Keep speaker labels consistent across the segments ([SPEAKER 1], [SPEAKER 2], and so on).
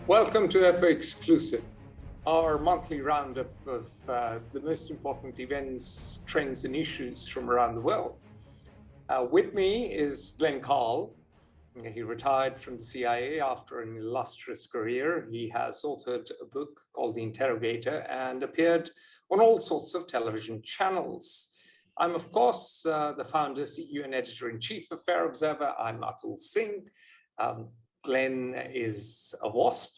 [SPEAKER 1] Welcome to FA Exclusive, our monthly roundup of the most important events, trends, and issues from around the world. With me is Glenn Carl. He retired from the CIA after an illustrious career. He has authored a book called The Interrogator and appeared on all sorts of television channels. I'm, of course, the founder, CEO, and editor-in-chief of Fair Observer. I'm Atul Singh. Glenn is a WASP,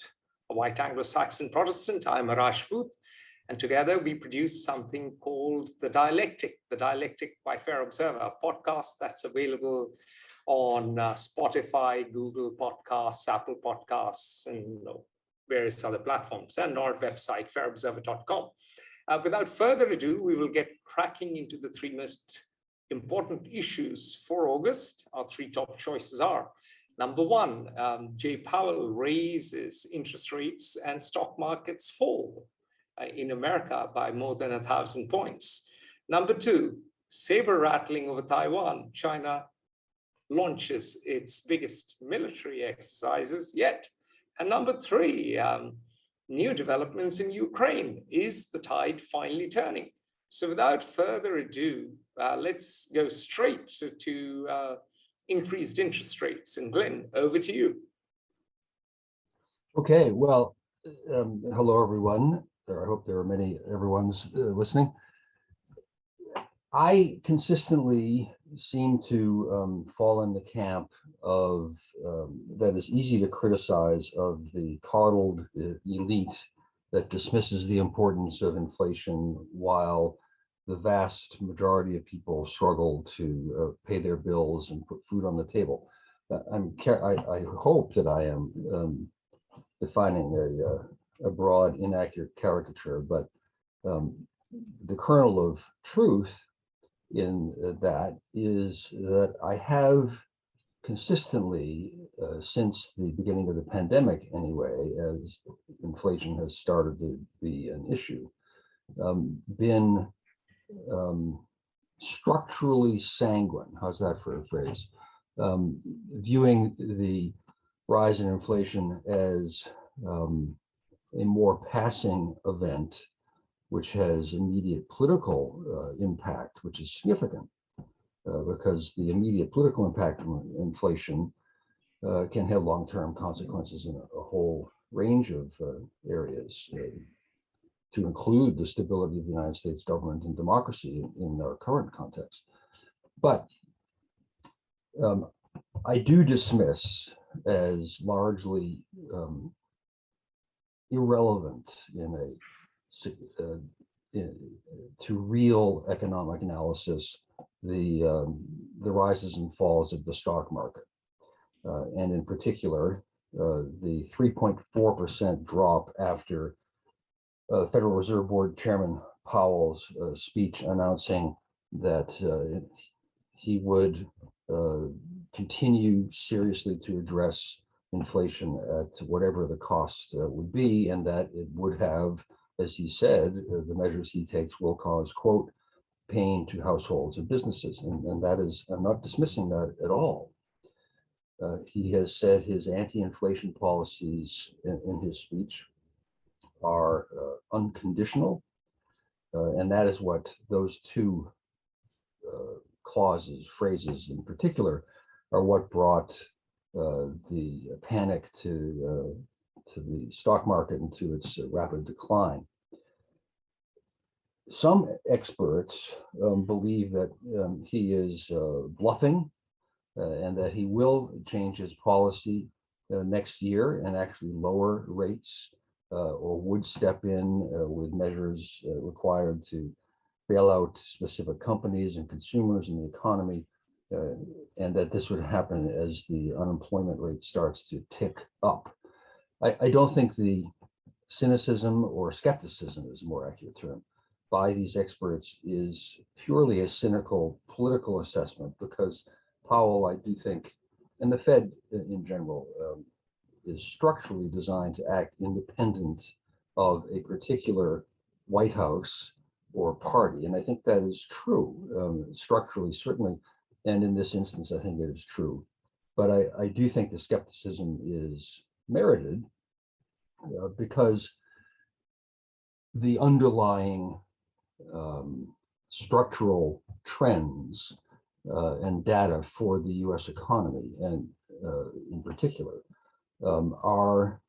[SPEAKER 1] a white Anglo-Saxon Protestant. I'm a Rajput. And together we produce something called The Dialectic by Fair Observer, a podcast that's available on Spotify, Google Podcasts, Apple Podcasts, and various other platforms, and our website, fairobserver.com. Without further ado, we will get cracking into the three most important issues for August. Our three top choices are: number one, Jay Powell raises interest rates and stock markets fall in America by more than 1,000 points. Number two, Sabre rattling over Taiwan. China launches its biggest military exercises yet. And number three, new developments in Ukraine. Is the tide finally turning? So without further ado, let's go straight to increased interest rates. And Glenn, over to you.
[SPEAKER 2] Okay, well, hello everyone. I hope there are many everyone's listening. I consistently seem to fall in the camp of that is easy to criticize of the coddled elite that dismisses the importance of inflation while the vast majority of people struggle to pay their bills and put food on the table. I hope that I am defining a broad, inaccurate caricature, but the kernel of truth in that is that I have consistently, since the beginning of the pandemic anyway, as inflation has started to be an issue, been structurally sanguine, how's that for a phrase, viewing the rise in inflation as a more passing event which has immediate political impact, which is significant, because the immediate political impact of inflation can have long-term consequences in a whole range of areas, to include the stability of the United States government and democracy in our current context. But I do dismiss as largely irrelevant to real economic analysis the rises and falls of the stock market, and in particular the 3.4% drop after Federal Reserve Board Chairman Powell's speech announcing that he would continue seriously to address inflation at whatever the cost would be, and that it would have, as he said, the measures he takes will cause, quote, pain to households and businesses. And that is, I'm not dismissing that at all. He has said his anti-inflation policies in his speech are unconditional. And that is what those two clauses, phrases in particular, are what brought the panic to the stock market and to its rapid decline. Some experts believe that he is bluffing and that he will change his policy next year and actually lower rates or would step in with measures required to bail out specific companies and consumers in the economy, and that this would happen as the unemployment rate starts to tick up. I don't think the cynicism or skepticism is a more accurate term by these experts is purely a cynical political assessment, because Powell, I do think, and the Fed in general, is structurally designed to act independent of a particular White House or party. And I think that is true, structurally, certainly. And in this instance, I think it is true. But I do think the skepticism is merited, because the underlying structural trends and data for the U.S. economy, and in particular, are,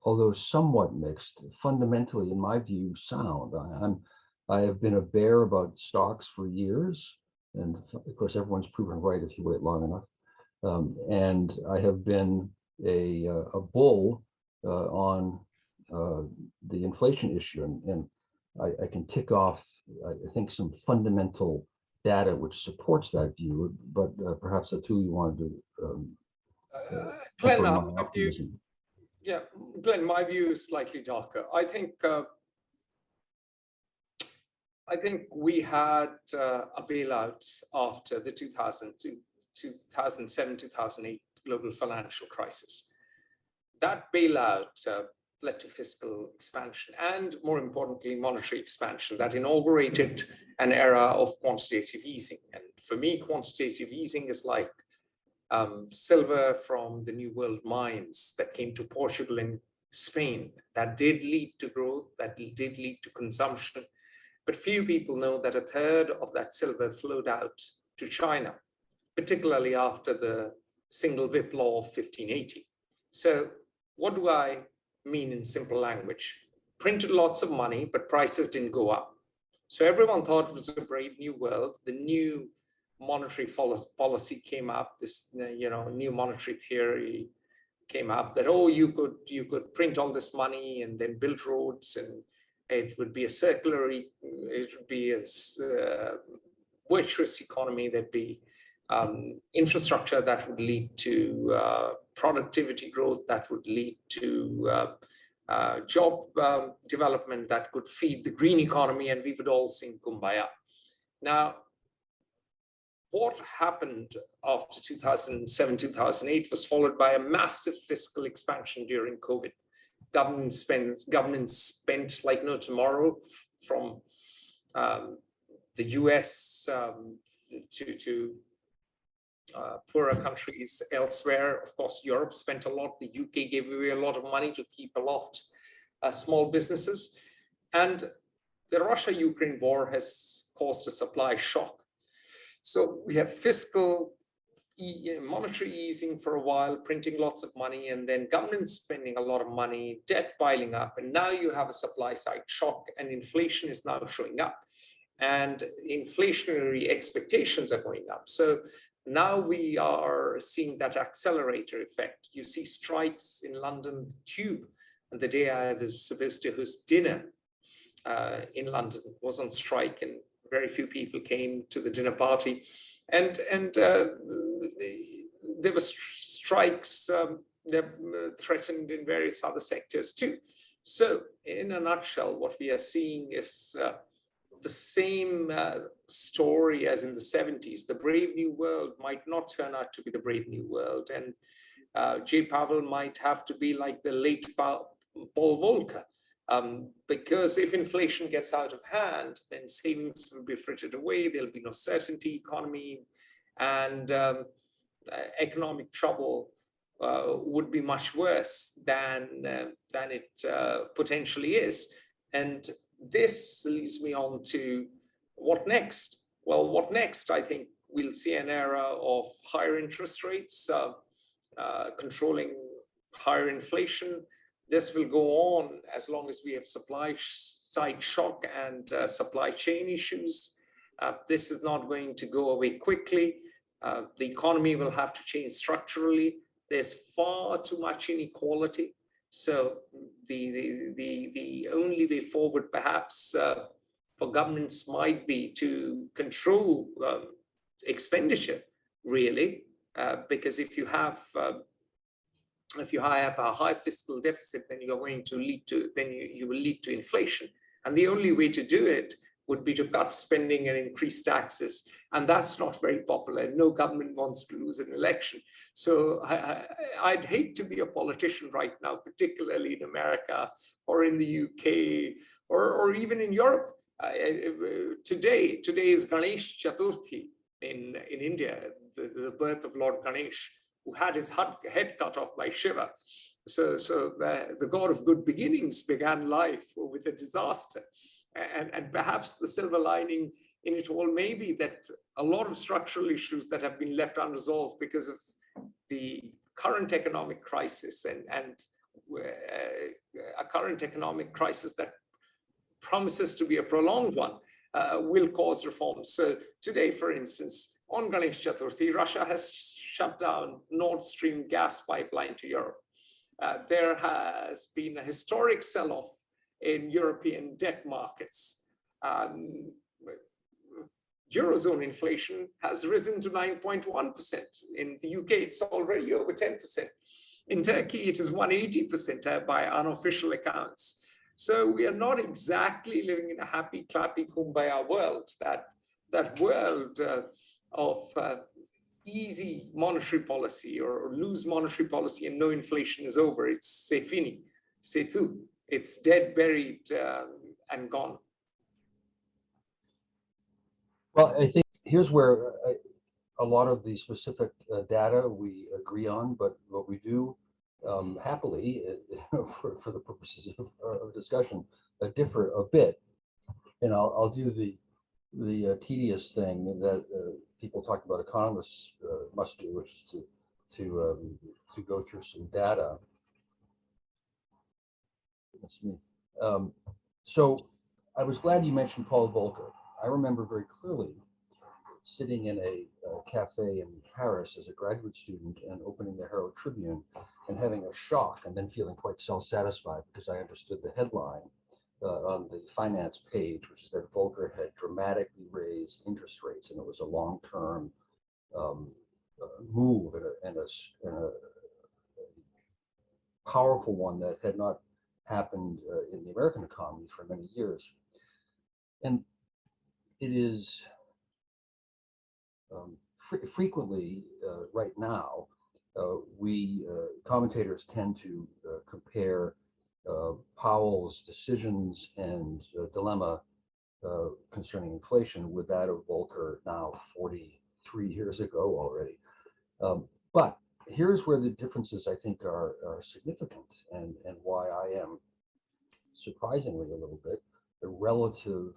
[SPEAKER 2] although somewhat mixed, fundamentally, in my view, sound. I have been a bear about stocks for years, and of course, everyone's proven right if you wait long enough. And I have been a bull on the inflation issue, and I can tick off, I think, some fundamental data which supports that view, but perhaps the two you wanted to
[SPEAKER 1] Glenn,
[SPEAKER 2] my optimism.
[SPEAKER 1] Yeah, Glenn, my view is slightly darker. I think we had a bailout after the 2007, 2008 global financial crisis. That bailout led to fiscal expansion and, more importantly, monetary expansion that inaugurated an era of quantitative easing. And for me, quantitative easing is like silver from the New World mines that came to Portugal and Spain. That did lead to growth, that did lead to consumption. But few people know that a third of that silver flowed out to China, particularly after the single whip law of 1580. So what do I mean in simple language? Printed lots of money, but prices didn't go up. So everyone thought it was a brave new world. The new monetary policy came up, this new monetary theory came up that, oh, you could print all this money and then build roads, and it would be a it would be a virtuous economy. There'd be infrastructure that would lead to productivity growth, that would lead to job development that could feed the green economy, and we would all sing Kumbaya. Now, what happened after 2007, 2008 was followed by a massive fiscal expansion during COVID. Government spent like no tomorrow, from the US to poorer countries elsewhere. Of course, Europe spent a lot. The UK gave away a lot of money to keep aloft small businesses. And the Russia-Ukraine war has caused a supply shock. So we had fiscal monetary easing for a while, printing lots of money, and then government spending a lot of money, debt piling up. And now you have a supply side shock, and inflation is now showing up. And inflationary expectations are going up. So now we are seeing that accelerator effect. You see strikes in London Tube. And the day I was supposed to host dinner in London was on strike, and very few people came to the dinner party. And there were strikes that threatened in various other sectors too. So in a nutshell, what we are seeing is the same story as in the 70s. The brave new world might not turn out to be the brave new world. And J. Powell might have to be like the late Paul Volcker. Because if inflation gets out of hand, then savings will be frittered away. There'll be no certainty economy, and economic trouble would be much worse than it potentially is. And this leads me on to what next? Well, what next? I think we'll see an era of higher interest rates, controlling higher inflation. This will go on as long as we have supply side shock and supply chain issues. This is not going to go away quickly. The economy will have to change structurally. There's far too much inequality. So the only way forward, perhaps, for governments might be to control expenditure, really, because if you have a high fiscal deficit, then you will lead to inflation. And the only way to do it would be to cut spending and increase taxes. And that's not very popular. No government wants to lose an election. So I'd hate to be a politician right now, particularly in America or in the UK or even in Europe. Today is Ganesh Chaturthi in India, the birth of Lord Ganesh, who had his head cut off by Shiva. So the God of good beginnings began life with a disaster. And perhaps the silver lining in it all may be that a lot of structural issues that have been left unresolved because of the current economic crisis and a current economic crisis that promises to be a prolonged one will cause reforms. So today, for instance, on Ganesh Chaturthi, Russia has shut down Nord Stream gas pipeline to Europe. There has been a historic sell-off in European debt markets. Eurozone inflation has risen to 9.1%. In the UK, it's already over 10%. In Turkey, it is 180% by unofficial accounts. So we are not exactly living in a happy, clappy, kumbaya world. That world of easy monetary policy or loose monetary policy and no inflation is over. It's c'est fini, c'est tout. It's dead, buried, and gone.
[SPEAKER 2] Well, I think here's where a lot of the specific data we agree on, but what we do happily, for the purposes of discussion, differ a bit. And I'll do the tedious thing that people talk about economists must do, which is to go through some data. That's me. So I was glad you mentioned Paul Volcker. I remember very clearly sitting in a cafe in Paris as a graduate student and opening the Herald Tribune and having a shock and then feeling quite self-satisfied because I understood the headline on the finance page, which is that Volcker had dramatically raised interest rates, and it was a long-term move and a powerful one that had not happened in the American economy for many years. And it is frequently right now, we commentators tend to compare Powell's decisions and dilemma concerning inflation with that of Volcker now 43 years ago already. But here's where the differences I think are significant and why I am surprisingly a little bit a relative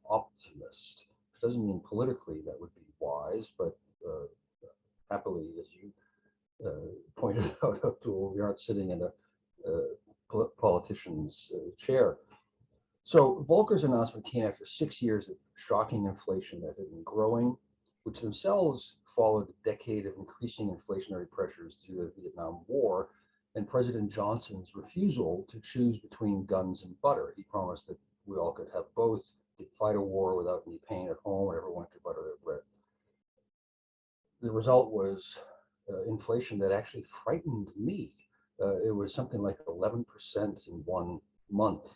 [SPEAKER 2] optimist. It doesn't mean politically that would be wise, but happily, as you pointed out, Abdul, we aren't sitting in a politician's chair. So Volcker's announcement came after 6 years of shocking inflation that had been growing, which themselves followed a decade of increasing inflationary pressures due to the Vietnam War and President Johnson's refusal to choose between guns and butter. He promised that we all could have both, could fight a war without any pain at home, and everyone could butter their bread. The result was inflation that actually frightened me. It was something like 11% in 1 month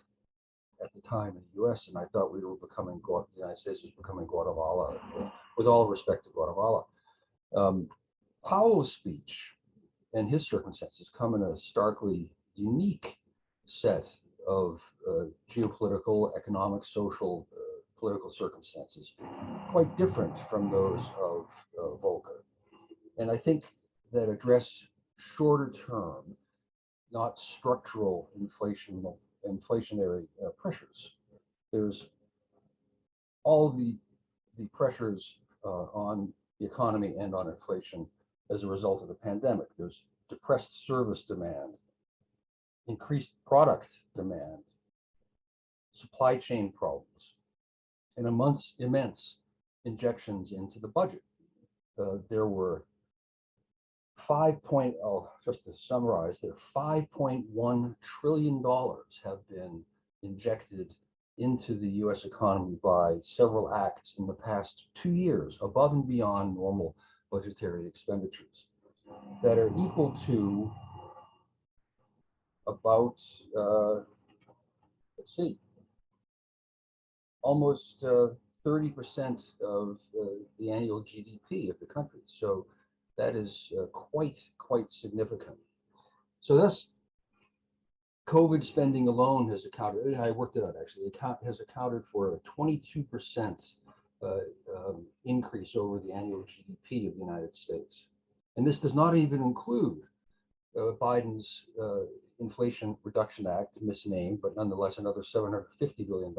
[SPEAKER 2] at the time in the US, and I thought we were becoming, the United States was becoming Guatemala, with all respect to Guatemala. Powell's speech and his circumstances come in a starkly unique set of geopolitical, economic, social, political circumstances, quite different from those of Volcker. And I think that address shorter term, not structural inflationary pressures. There's all the pressures on the economy and on inflation as a result of the pandemic. There's depressed service demand, increased product demand, supply chain problems, and immense injections into the budget. There were just to summarize, there $5.1 trillion have been injected into the US economy by several acts in the past 2 years, above and beyond normal budgetary expenditures, that are equal to about, almost 30% of the annual GDP of the country. So that is quite significant. So that's COVID spending alone has accounted, I worked it out actually, has accounted for a 22% increase over the annual GDP of the United States. And this does not even include Biden's Inflation Reduction Act, misnamed, but nonetheless another $750 billion,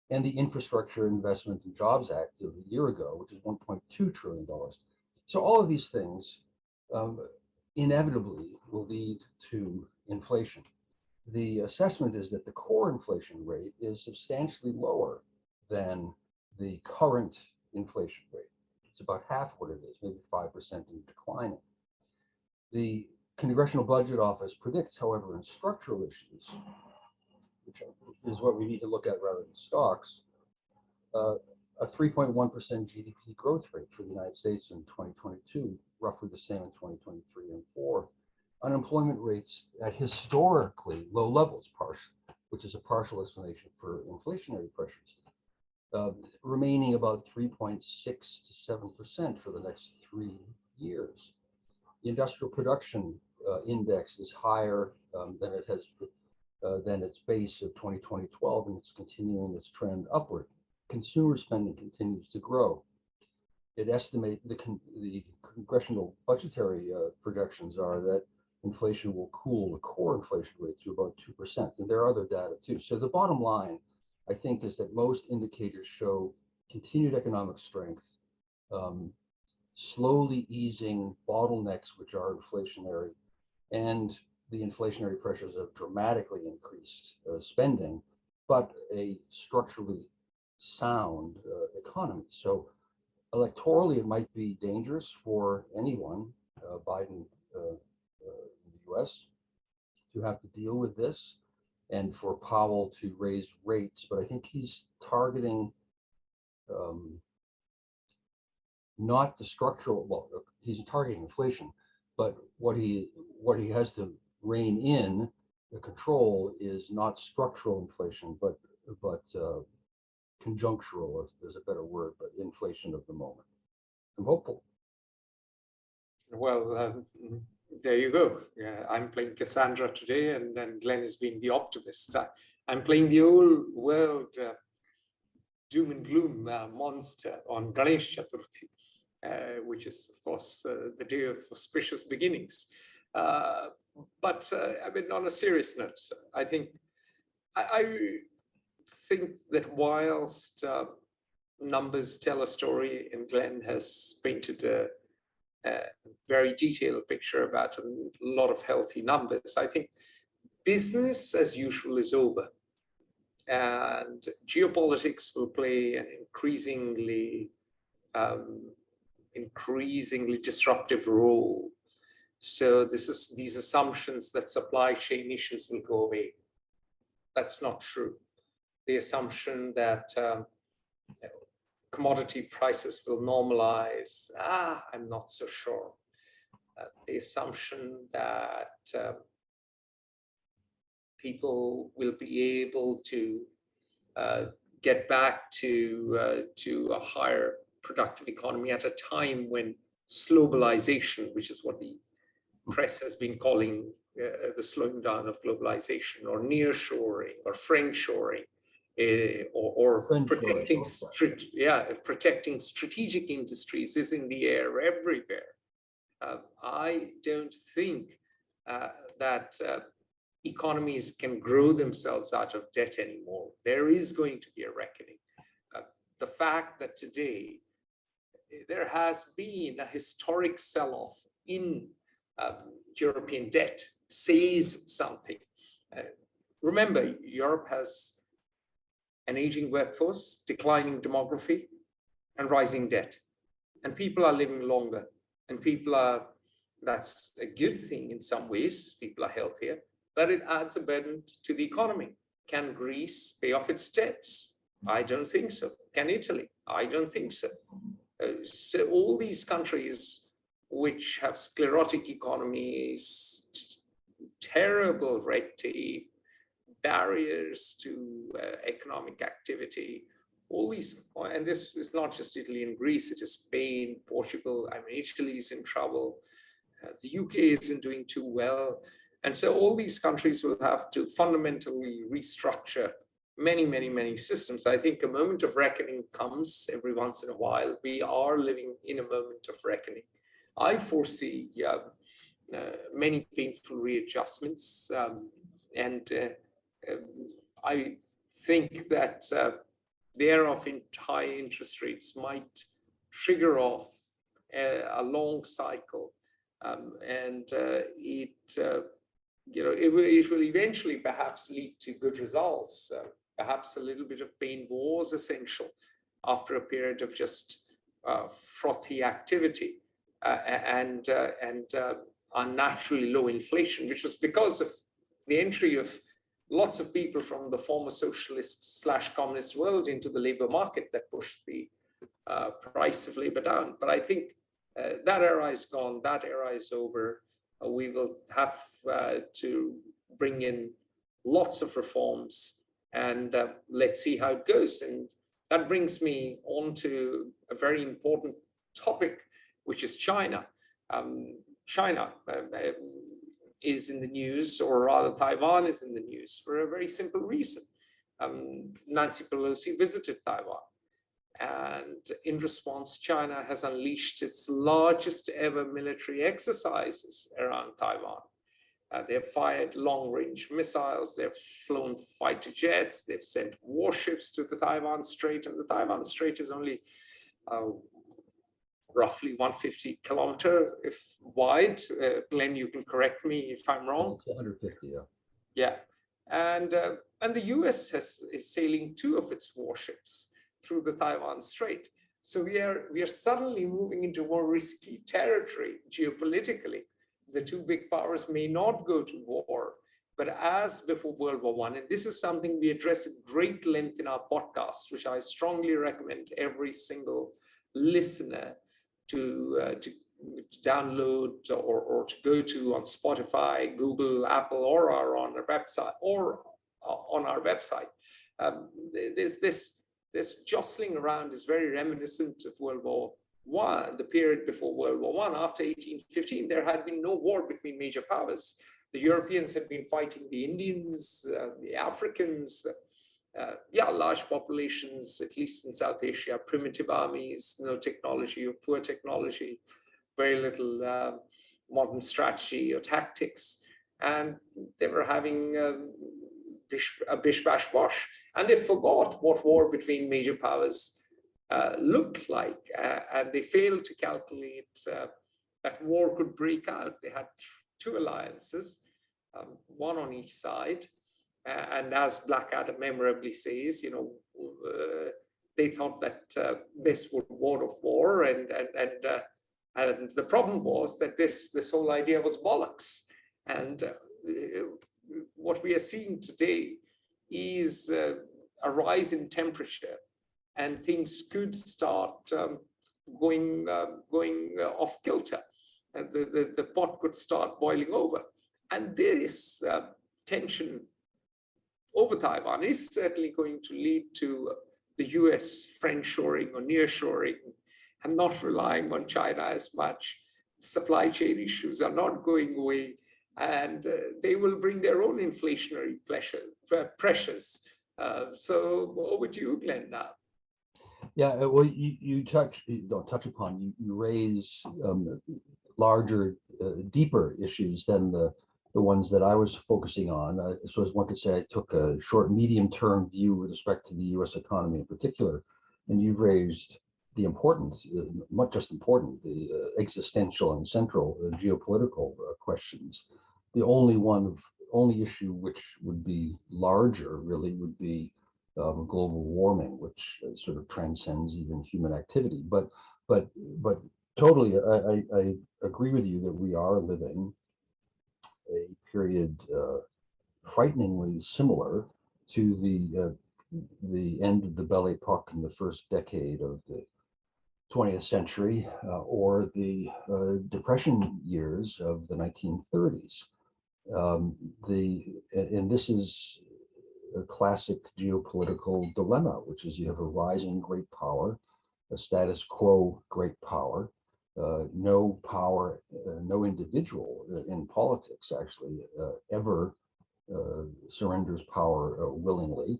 [SPEAKER 2] and the Infrastructure Investment and Jobs Act of a year ago, which is $1.2 trillion. So all of these things inevitably will lead to inflation. The assessment is that the core inflation rate is substantially lower than the current inflation rate. It's about half what it is, maybe 5% and declining. The Congressional Budget Office predicts, however, in structural issues, which is what we need to look at rather than stocks, a 3.1% GDP growth rate for the United States in 2022, roughly the same in 2023 and 4. Unemployment rates at historically low levels, which is a partial explanation for inflationary pressures, remaining about 3.6 to 7% for the next 3 years. The industrial production index is higher than it has than its base of 2012, and it's continuing its trend upward. Consumer spending continues to grow. It estimates the congressional budgetary projections are that inflation will cool the core inflation rate to about 2%, and there are other data too. So the bottom line, I think, is that most indicators show continued economic strength, slowly easing bottlenecks which are inflationary, and the inflationary pressures have dramatically increased spending, but a structurally sound economy. So electorally, it might be dangerous for anyone, Biden in the US, to have to deal with this, and for Powell to raise rates. But I think he's targeting not the structural, well, he's targeting inflation, but what he has to rein in the control is not structural inflation, but conjunctural, if there's a better word, but inflation of the moment. I'm hopeful.
[SPEAKER 1] Well, there you go. Yeah, I'm playing Cassandra today, and then Glenn is being the optimist. I'm playing the old world doom and gloom monster on Ganesh Chaturthi, which is, of course, the day of auspicious beginnings. But I mean, on a serious note, I think that whilst numbers tell a story, and Glenn has painted a very detailed picture about a lot of healthy numbers, I think business as usual is over, and geopolitics will play an increasingly disruptive role. So these assumptions that supply chain issues will go away, that's not true. The assumption that commodity prices will normalize, I'm not so sure. The assumption that people will be able to get back to a higher productive economy at a time when globalization, which is what the press has been calling the slowing down of globalization, or nearshoring, or friendshoring, or protecting strategic industries is in the air everywhere. I don't think that economies can grow themselves out of debt anymore. There is going to be a reckoning. The fact that today there has been a historic sell-off in European debt says something. Remember, Europe has an aging workforce, declining demography, and rising debt. And people are living longer. And that's a good thing in some ways, people are healthier, but it adds a burden to the economy. Can Greece pay off its debts? I don't think so. Can Italy? I don't think so. So all these countries which have sclerotic economies, terrible red tape, barriers to economic activity, all these, and this is not just Italy and Greece, it is Spain, Portugal. I mean, Italy is in trouble. The UK isn't doing too well. And so all these countries will have to fundamentally restructure many systems. I think a moment of reckoning comes every once in a while. We are living in a moment of reckoning. I foresee many painful readjustments. I think that the era of high interest rates might trigger off a long cycle, and it will eventually perhaps lead to good results. Perhaps a little bit of pain was essential after a period of just frothy activity and unnaturally low inflation, which was because of the entry of lots of people from the former socialist / communist world into the labor market that pushed the price of labor down. But I think that era is gone, that era is over. We will have to bring in lots of reforms, and let's see how it goes. And that brings me on to a very important topic, which is China. China is in the news, or rather Taiwan is in the news, for a very simple reason. Nancy Pelosi visited Taiwan, and in response, China has unleashed its largest ever military exercises around Taiwan. They've fired long-range missiles, they've flown fighter jets, they've sent warships to the Taiwan Strait, and the Taiwan Strait is only roughly 150 kilometer wide. Glenn, you can correct me if I'm wrong.
[SPEAKER 2] It's 150, yeah.
[SPEAKER 1] Yeah, and the US is sailing 2 of its warships through the Taiwan Strait. So we are suddenly moving into more risky territory geopolitically. The 2 big powers may not go to war, but as before World War I, and this is something we address at great length in our podcast, which I strongly recommend every single listener to download or to go to on Spotify, Google, Apple, or on our website. There's this jostling around is very reminiscent of World War I, the period before World War I. After 1815, there had been no war between major powers. The Europeans had been fighting the Indians, the Africans, large populations, at least in South Asia, primitive armies, no technology or poor technology, very little modern strategy or tactics. And they were having a bish, bash, bosh. And they forgot what war between major powers looked like. And they failed to calculate that war could break out. They had 2 alliances, one on each side. And as Blackadder memorably says, they thought that this would ward off war, and the problem was that this whole idea was bollocks. And what we are seeing today is a rise in temperature, and things could start going off kilter, and the pot could start boiling over. And this tension over Taiwan is certainly going to lead to the US friendshoring or nearshoring and not relying on China as much. Supply chain issues are not going away, and they will bring their own inflationary pressures. So over to you, Glenn, now.
[SPEAKER 2] Yeah, well, you raise larger, deeper issues than the ones that I was focusing on. So as one could say, I took a short, medium-term view with respect to the U.S. economy in particular, and you've raised the important, not just important, the existential and central geopolitical questions. The only issue which would be larger, really, would be global warming, which sort of transcends even human activity. But totally, I agree with you that we are living a period frighteningly similar to the end of the Belle Epoque in the first decade of the 20th century, or the Depression years of the 1930s. And this is a classic geopolitical dilemma, which is you have a rising great power, a status quo great power. No power, no individual in politics actually ever surrenders power willingly.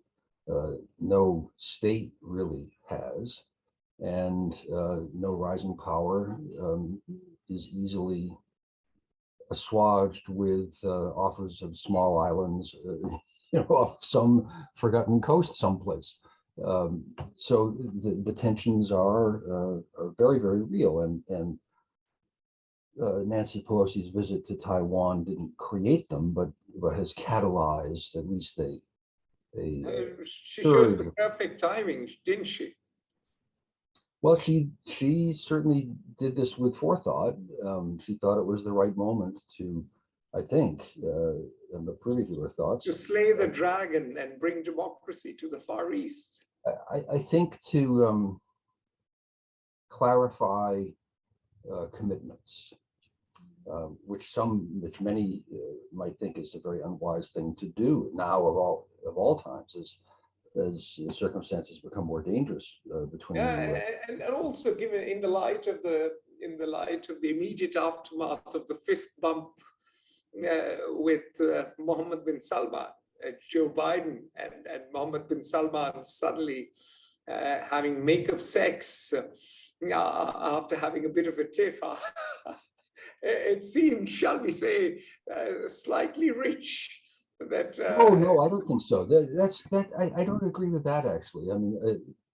[SPEAKER 2] No state really has, and no rising power is easily assuaged with offers of small islands, off some forgotten coast someplace. So the tensions are very, very real, and Nancy Pelosi's visit to Taiwan didn't create them, but has catalyzed at least a
[SPEAKER 1] she chose
[SPEAKER 2] surge.
[SPEAKER 1] the perfect timing, didn't she?
[SPEAKER 2] Well, she certainly did this with forethought. She thought it was the right moment to, I think, and I'm privy to her thoughts,
[SPEAKER 1] To slay the dragon and bring democracy to the Far East.
[SPEAKER 2] I think to clarify commitments, which many might think is a very unwise thing to do now of all times, as circumstances become more dangerous between the
[SPEAKER 1] Yeah,
[SPEAKER 2] US.
[SPEAKER 1] and also given in the light of the immediate aftermath of the fist bump with Mohammed bin Salman, Joe Biden and Mohammed bin Salman suddenly having make-up sex after having a bit of a tiff. It seemed, shall we say, slightly rich. That
[SPEAKER 2] No, I don't think so. I don't agree with that, actually. I mean,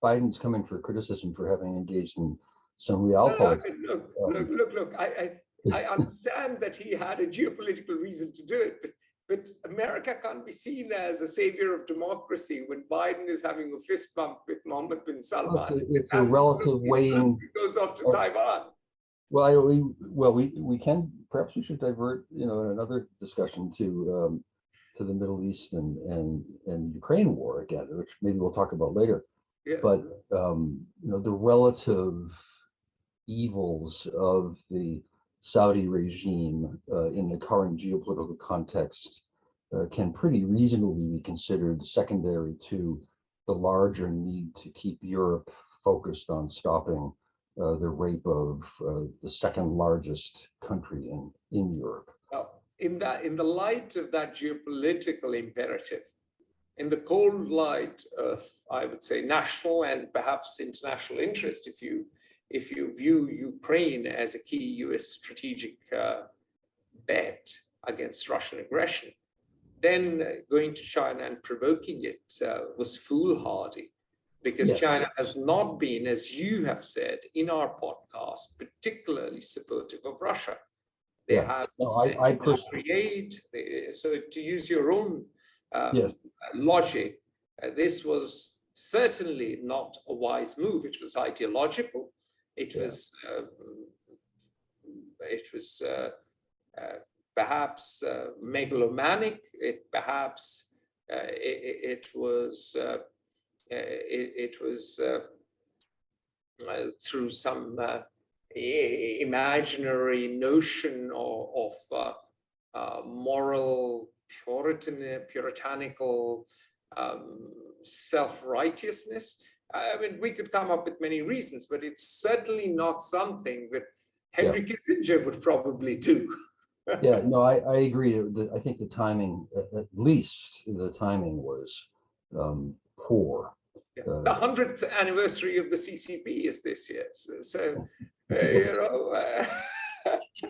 [SPEAKER 2] Biden's coming for criticism for having engaged in some realpolitik.
[SPEAKER 1] Look. I understand that he had a geopolitical reason to do it, but America can't be seen as a savior of democracy when Biden is having a fist bump with Mohammed bin Salman.
[SPEAKER 2] It's a relative weighing.
[SPEAKER 1] He goes off to Taiwan.
[SPEAKER 2] Well, we can, perhaps we should divert, in another discussion to the Middle East and Ukraine war again, which maybe we'll talk about later.
[SPEAKER 1] Yeah.
[SPEAKER 2] But the relative evils of the Saudi regime in the current geopolitical context can pretty reasonably be considered secondary to the larger need to keep Europe focused on stopping the rape of the second largest country in Europe.
[SPEAKER 1] Well, in the light of that geopolitical imperative, in the cold light of, I would say, national and perhaps international interest, if you view Ukraine as a key US strategic bet against Russian aggression, then going to China and provoking it was foolhardy, because
[SPEAKER 2] Yes.
[SPEAKER 1] China has not been, as you have said in our podcast, particularly supportive of Russia. They have military aid. So to use your own logic, this was certainly not a wise move. It was ideological. It was perhaps megalomanic. It was through some imaginary notion of moral puritanical self-righteousness. I mean, we could come up with many reasons, but it's certainly not something that Henry Kissinger would probably do.
[SPEAKER 2] No, I agree. I think the timing, at least the timing was poor.
[SPEAKER 1] The 100th anniversary of the CCP is this year. So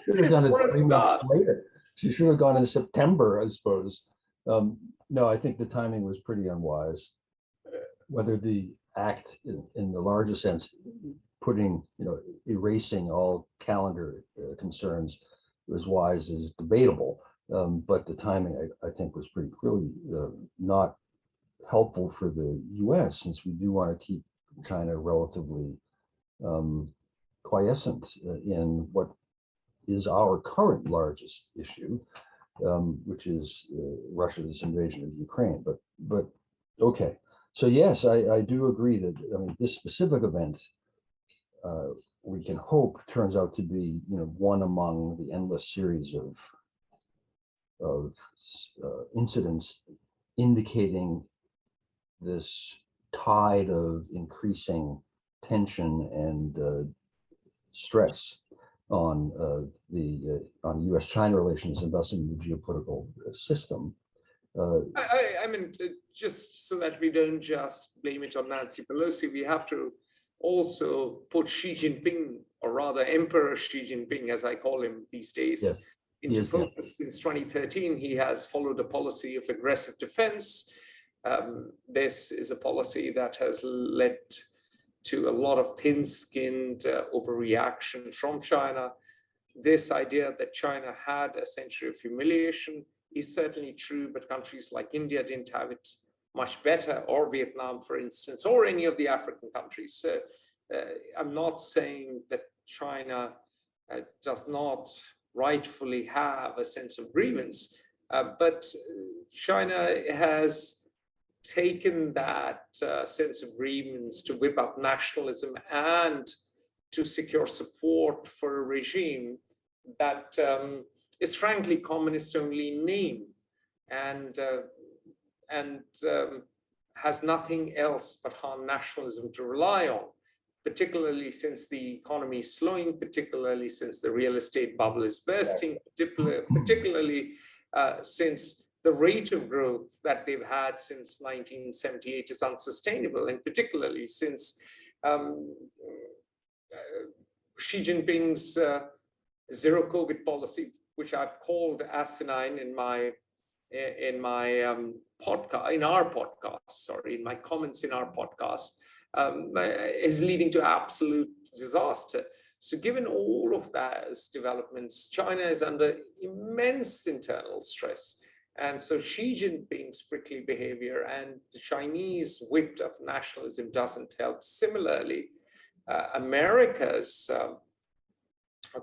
[SPEAKER 2] should have done it 3 months later. She should have gone in September, I suppose. No, I think the timing was pretty unwise. Whether the act, in the larger sense, erasing all calendar concerns was wise is debatable. But the timing, I think, was pretty clearly not helpful for the U.S., since we do want to keep China relatively quiescent in what is our current largest issue, which is Russia's invasion of Ukraine. But okay, so yes, I do agree that this specific event, we can hope, turns out to be one among the endless series of incidents indicating this tide of increasing tension and stress on U.S.-China relations, and thus in the geopolitical system.
[SPEAKER 1] I mean, just so that we don't just blame it on Nancy Pelosi, we have to also put Xi Jinping, or rather Emperor Xi Jinping, as I call him these days, into focus. Since 2013, he has followed a policy of aggressive defense. This is a policy that has led to a lot of thin-skinned overreaction from China. This idea that China had a century of humiliation is certainly true, but countries like India didn't have it much better, or Vietnam, for instance, or any of the African countries. So I'm not saying that China does not rightfully have a sense of grievance, but China has taken that sense of grievance to whip up nationalism and to secure support for a regime that is frankly communist only in name and has nothing else but Han nationalism to rely on, particularly since the economy is slowing, particularly since the real estate bubble is bursting, particularly since the rate of growth that they've had since 1978 is unsustainable, and particularly since Xi Jinping's zero COVID policy, which I've called asinine in my podcast, in my comments in our podcast, is leading to absolute disaster. So given all of those developments, China is under immense internal stress. And so Xi Jinping's prickly behavior and the Chinese whip of nationalism doesn't help. Similarly, America's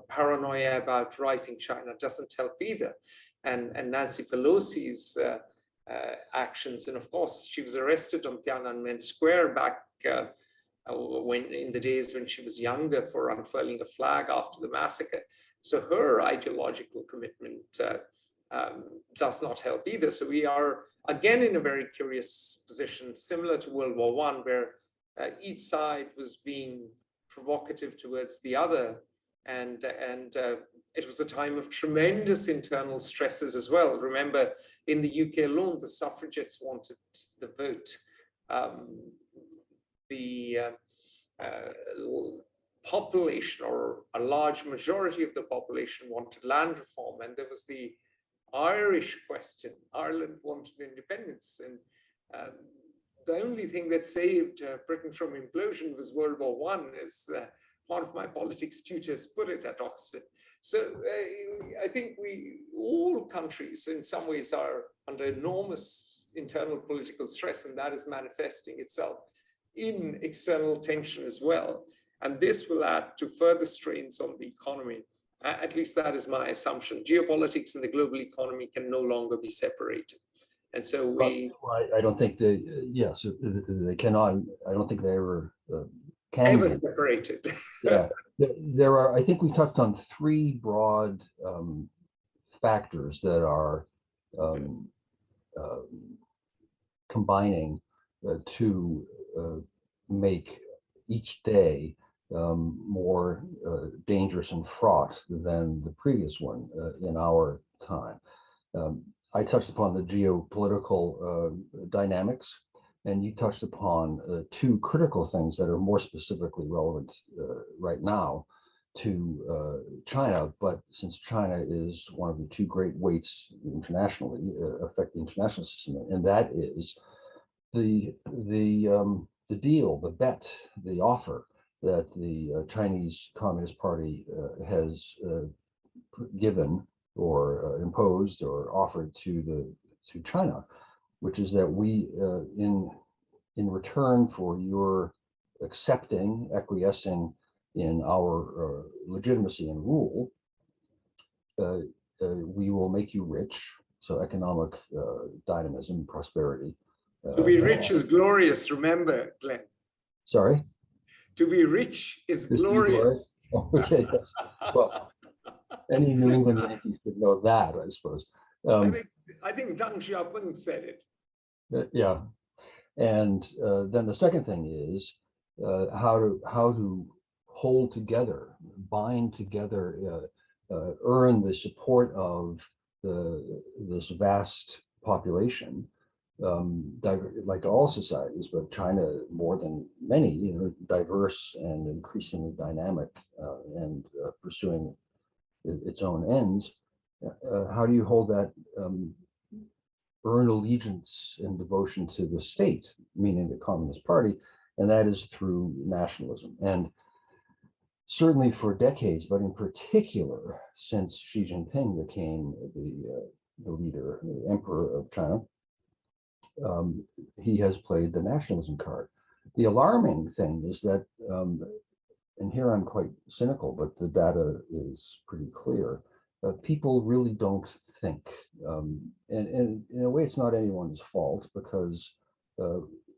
[SPEAKER 1] paranoia about rising China doesn't help either. And Nancy Pelosi's actions, and of course, she was arrested on Tiananmen Square back when in the days when she was younger for unfurling a flag after the massacre. So her ideological commitment does not help either. So we are again in a very curious position, similar to World War I, where each side was being provocative towards the other, and it was a time of tremendous internal stresses as well. Remember, in the UK alone, the suffragettes wanted the vote. The population, or a large majority of the population, wanted land reform, and there was the Irish question. Ireland wanted independence, and the only thing that saved Britain from implosion was World War I, as one of my politics tutors put it at Oxford. So I think all countries in some ways are under enormous internal political stress, and that is manifesting itself in external tension as well. And this will add to further strains on the economy. At least that is my assumption. Geopolitics and the global economy can no longer be separated. And so
[SPEAKER 2] I don't think they, yes, they cannot, I don't think they ever can
[SPEAKER 1] ever
[SPEAKER 2] be
[SPEAKER 1] separated.
[SPEAKER 2] Yeah, there are, I think we touched on three broad factors that are combining to make each day more dangerous and fraught than the previous one in our time. I touched upon the geopolitical dynamics, and you touched upon two critical things that are more specifically relevant right now to China. But since China is one of the two great weights internationally affecting the international system, and that is the deal, the bet, the offer that the Chinese Communist Party has given or imposed or offered to China, which is that we, in return for your acquiescing in our legitimacy and rule, we will make you rich. So economic dynamism, prosperity.
[SPEAKER 1] To be rich is glorious, remember, Glenn.
[SPEAKER 2] Sorry?
[SPEAKER 1] To be rich is glorious.
[SPEAKER 2] Okay, yes. Well, any New England Yankees would know that, I suppose.
[SPEAKER 1] I think Deng Xiaoping said it.
[SPEAKER 2] Yeah, and then the second thing is how to hold together, bind together, earn the support of this vast population, like all societies, but China more than many, diverse and increasingly dynamic and pursuing its own ends. How do you hold that earn allegiance and devotion to the state, meaning the Communist Party? And that is through nationalism. And certainly for decades, but in particular since Xi Jinping became the leader, the emperor of China, he has played the nationalism card. The alarming thing is that, and here I'm quite cynical, but the data is pretty clear, people really don't think. And in a way, it's not anyone's fault because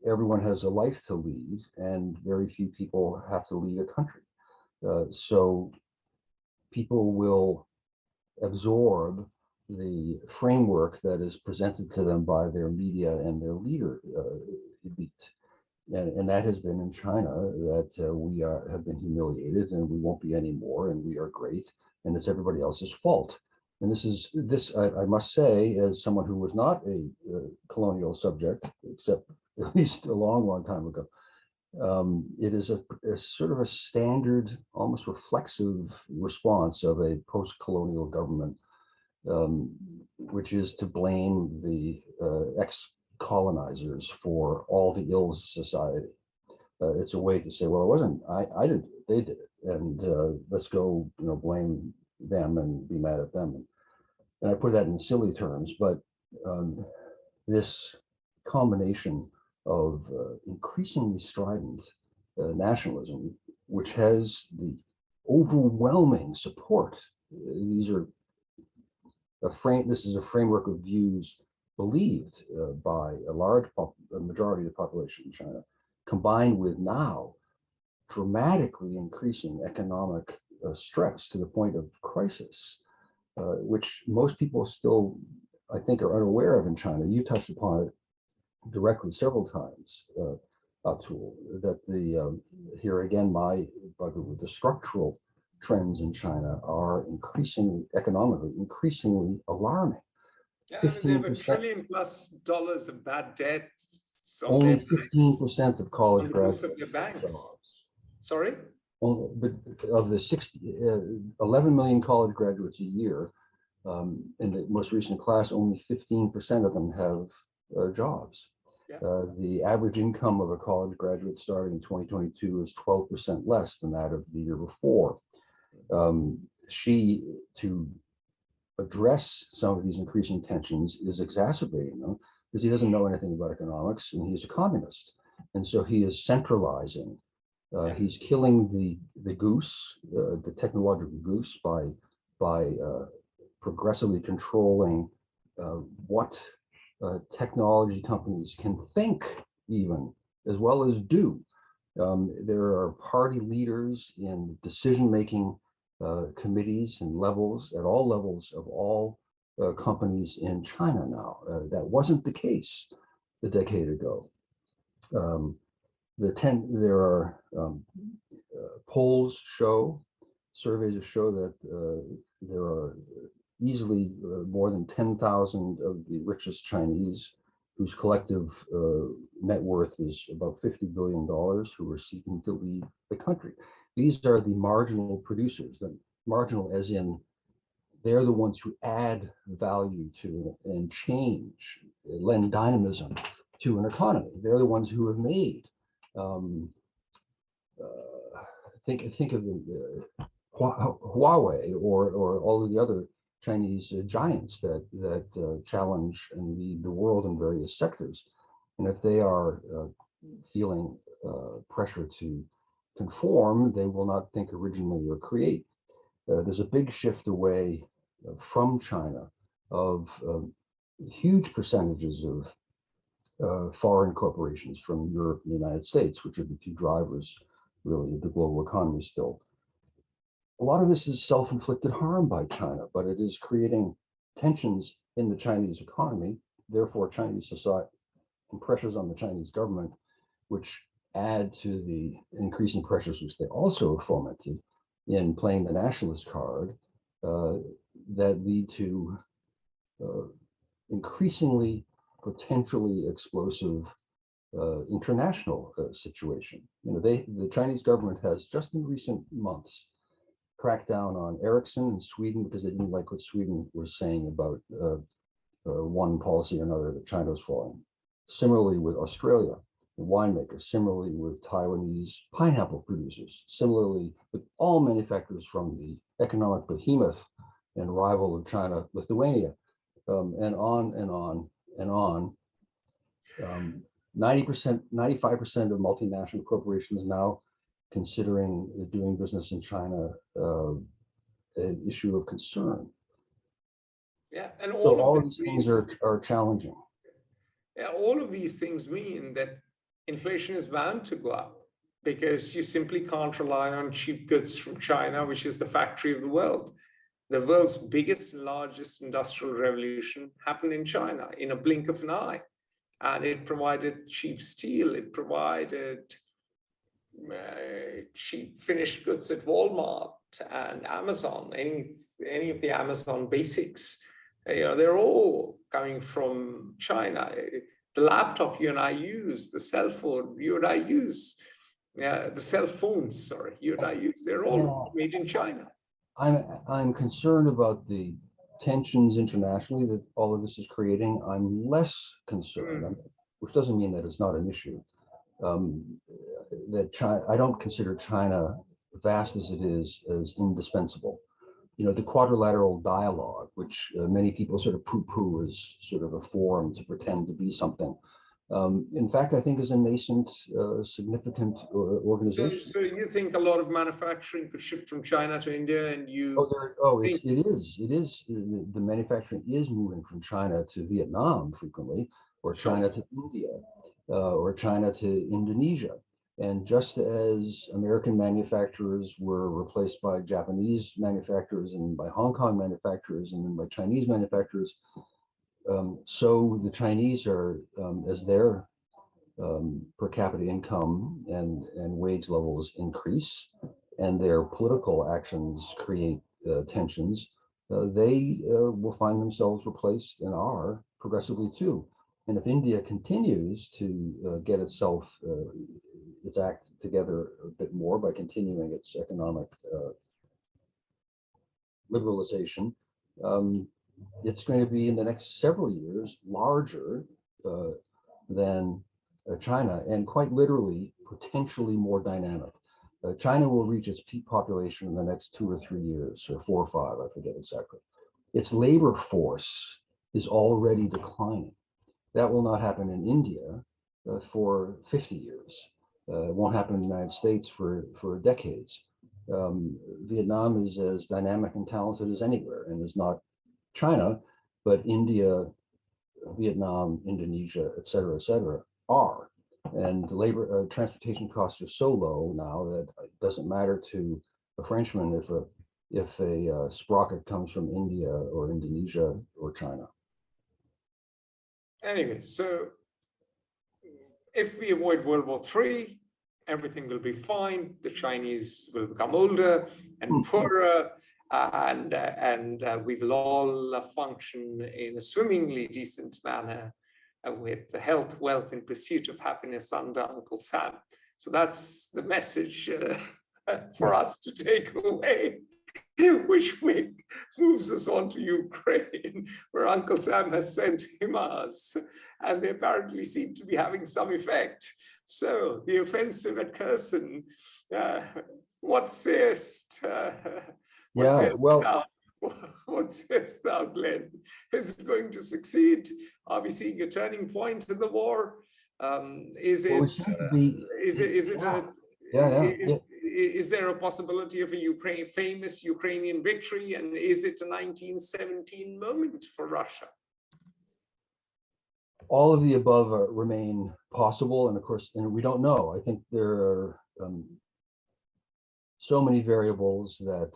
[SPEAKER 2] everyone has a life to lead and very few people have to lead a country. So people will absorb the framework that is presented to them by their media and their leader elite. And that has been in China, that we have been humiliated and we won't be anymore and we are great and it's everybody else's fault. And this I must say, as someone who was not a colonial subject, except at least a long time ago, it is a sort of a standard, almost reflexive response of a post-colonial government, which is to blame the ex-colonizers for all the ills of society. It's a way to say, well, it wasn't I did it, they did it, and let's go, blame them and be mad at them. And I put that in silly terms, but this combination of increasingly strident nationalism, which has the overwhelming support. These are this is a framework of views believed by a majority of the population in China, combined with now dramatically increasing economic stress to the point of crisis, which most people still, I think, are unaware of in China. You touched upon it directly several times, Atul, that here again, my bugger with the structural trends in China are economically increasingly alarming.
[SPEAKER 1] Yeah, they have $1 trillion+ of bad debt.
[SPEAKER 2] Only 15% of college graduates
[SPEAKER 1] of their banks. Sorry?
[SPEAKER 2] But of the 11 million college graduates a year, in the most recent class, only 15% of them have jobs. Yeah. The average income of a college graduate starting in 2022 is 12% less than that of the year before. Xi, to address some of these increasing tensions, is exacerbating them because he doesn't know anything about economics and he's a communist. And so he is centralizing. He's killing the goose, the technological goose, by progressively controlling what technology companies can think, even, as well as do. There are party leaders in decision-making committees and levels, at all levels of all companies in China now. That wasn't the case a decade ago. There are surveys show that there are easily more than 10,000 of the richest Chinese whose collective net worth is about $50 billion, who are seeking to lead the country. These are the marginal producers, the marginal as in they're the ones who add value to and change, lend dynamism to an economy. They're the ones who have made, think of the Huawei or all of the other Chinese giants that challenge and lead the world in various sectors. And if they are feeling pressure to conform, they will not think originally or create. There's a big shift away from China of huge percentages of foreign corporations from Europe and the United States, which are the two drivers really of the global economy still. A lot of this is self-inflicted harm by China, but it is creating tensions in the Chinese economy, therefore Chinese society, and pressures on the Chinese government, which add to the increasing pressures which they also have fomented in playing the nationalist card, that lead to increasingly potentially explosive international situation. The Chinese government has just in recent months cracked down on Ericsson in Sweden because they didn't like what Sweden was saying about one policy or another that China was following. Similarly with Australia, the winemakers, similarly with Taiwanese pineapple producers, similarly with all manufacturers from the economic behemoth and rival of China, Lithuania, and on and on and on. 90%, 95% of multinational corporations now considering doing business in China an issue of concern.
[SPEAKER 1] Yeah, and
[SPEAKER 2] So
[SPEAKER 1] all
[SPEAKER 2] all
[SPEAKER 1] of
[SPEAKER 2] of
[SPEAKER 1] this
[SPEAKER 2] these things
[SPEAKER 1] means,
[SPEAKER 2] are challenging.
[SPEAKER 1] yeah, all of these things mean that inflation is bound to go up because you simply can't rely on cheap goods from China, which is the factory of the world. The world's biggest and largest industrial revolution happened in China in a blink of an eye. And it provided cheap steel, it provided cheap finished goods at Walmart and Amazon, any of the Amazon basics. They're all coming from China. The laptop you and I use, the cell phone you and I use, the cell phones, sorry, you and I use, they're all made in China.
[SPEAKER 2] I'm concerned about the tensions internationally that all of this is creating. I'm less concerned, which doesn't mean that it's not an issue. That China, I don't consider China, vast as it is, as indispensable. The quadrilateral dialogue, which many people sort of poo-poo as sort of a forum to pretend to be something. In fact, I think is a nascent, significant organization.
[SPEAKER 1] So you think a lot of manufacturing could shift from China to India, and you?
[SPEAKER 2] It is. The manufacturing is moving from China to Vietnam frequently, or China to India, or China to Indonesia. And just as American manufacturers were replaced by Japanese manufacturers and by Hong Kong manufacturers and then by Chinese manufacturers, so the Chinese are, as their per capita income and wage levels increase and their political actions create tensions, they will find themselves replaced and are progressively too. And if India continues to get itself, its act together a bit more by continuing its economic liberalization, it's going to be in the next several years larger than China, and quite literally potentially more dynamic. China will reach its peak population in the next 2 or 3 years, or 4 or 5, I forget exactly. Its labor force is already declining. That will not happen in India for 50 years. It won't happen in the United States for decades. Vietnam is as dynamic and talented as anywhere, and is not China, but India, Vietnam, Indonesia, et cetera, are. And labor, transportation costs are so low now that it doesn't matter to a Frenchman if a sprocket comes from India or Indonesia or China.
[SPEAKER 1] Anyway, so if we avoid World War III, everything will be fine. The Chinese will become older and poorer, and we will all function in a swimmingly decent manner with health, wealth, and pursuit of happiness under Uncle Sam. So that's the message for us to take away, which moves us on to Ukraine, where Uncle Sam has sent HIMARS, and they apparently seem to be having some effect. So the offensive at Kherson, what sayest? What says thou, Glenn? Is it going to succeed? Are we seeing a turning point in the war? Is there a possibility of a famous Ukrainian victory? And is it a 1917 moment for Russia?
[SPEAKER 2] All of the above remain possible, and of course, and we don't know. I think there are so many variables that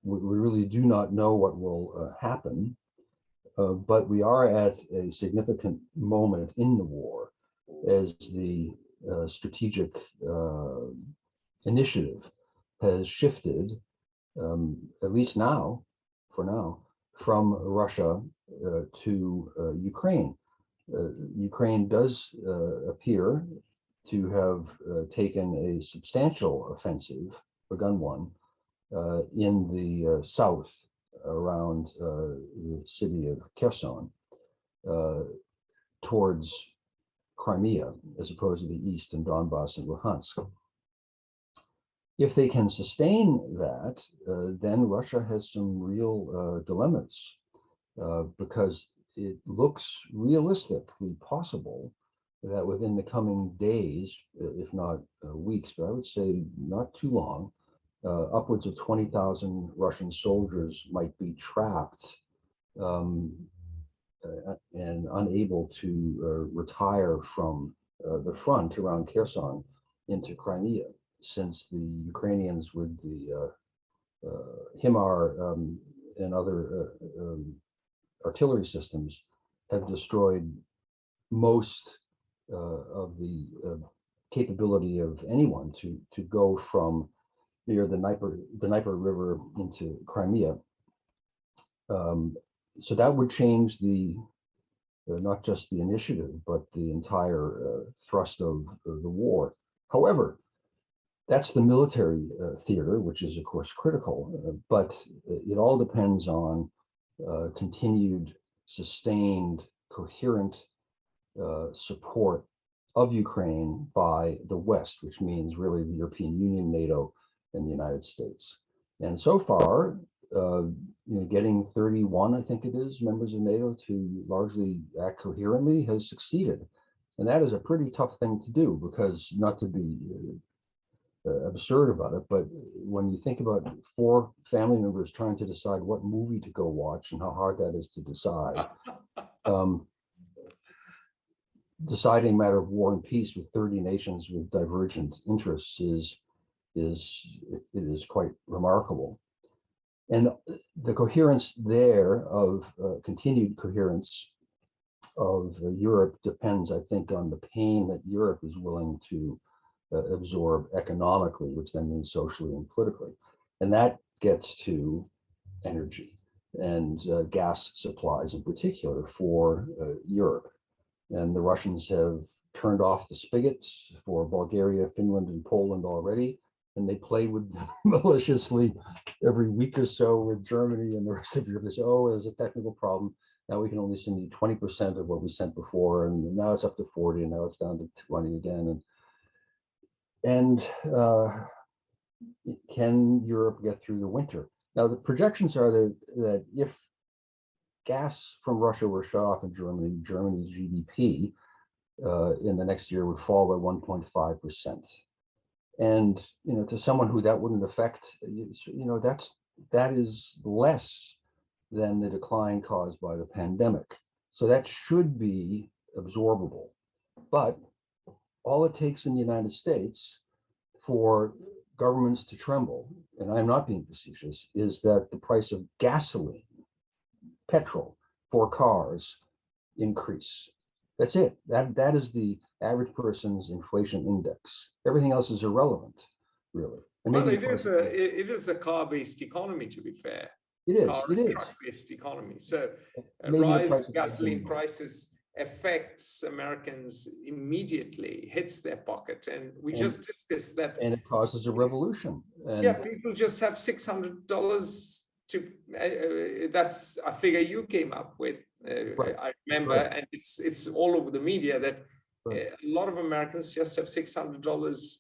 [SPEAKER 2] we really do not know what will happen, but we are at a significant moment in the war as the strategic initiative has shifted, at least now, for now, from Russia to Ukraine. Ukraine does appear to have taken a substantial offensive, begun one, in the south around the city of Kherson towards Crimea, as opposed to the east in Donbass and Luhansk. If they can sustain that, then Russia has some real dilemmas, because it looks realistically possible that within the coming days, if not weeks, but I would say not too long, upwards of 20,000 Russian soldiers might be trapped and unable to retire from the front around Kherson into Crimea, since the Ukrainians with the HIMAR and other artillery systems have destroyed most of the capability of anyone to go from near the Dnieper River into Crimea. So that would change the not just the initiative, but the entire thrust of the war. However, that's the military theater, which is of course critical, but it all depends on continued, sustained, coherent support of Ukraine by the West, which means really the European Union, NATO, and the United States. And so far, getting 31, I think it is, members of NATO to largely act coherently has succeeded. And that is a pretty tough thing to do, because, not to be absurd about it, but when you think about 4 family members trying to decide what movie to go watch and how hard that is to decide, deciding a matter of war and peace with 30 nations with divergent interests is quite remarkable. And the coherence there of continued coherence of Europe depends, I think, on the pain that Europe is willing to absorb economically, which then means socially and politically. And that gets to energy and gas supplies in particular for Europe. And the Russians have turned off the spigots for Bulgaria, Finland, and Poland already. And they play with maliciously every week or so with Germany and the rest of Europe. They say, oh, there's a technical problem. Now we can only send you 20% of what we sent before. And now it's up to 40, and now it's down to 20 again. And can Europe get through the winter? Now, the projections are that if gas from Russia were shut off in Germany, Germany's GDP in the next year would fall by 1.5%. And to someone who that wouldn't affect, that is less than the decline caused by the pandemic. So that should be absorbable. But all it takes in the United States for governments to tremble, and I'm not being facetious, is that the price of gasoline, petrol for cars increase. That's it. That is the average person's inflation index. Everything else is irrelevant, really. And
[SPEAKER 1] well, it is a car-based economy, to be fair.
[SPEAKER 2] It is.
[SPEAKER 1] Car and truck-based economy. So a rise in gasoline prices affects Americans immediately, hits their pocket. And we just discussed that.
[SPEAKER 2] And it causes a revolution. And
[SPEAKER 1] yeah, people just have $600 to, that's a figure you came up with. Right. I remember, right. And it's all over the media that right. A lot of Americans just have $600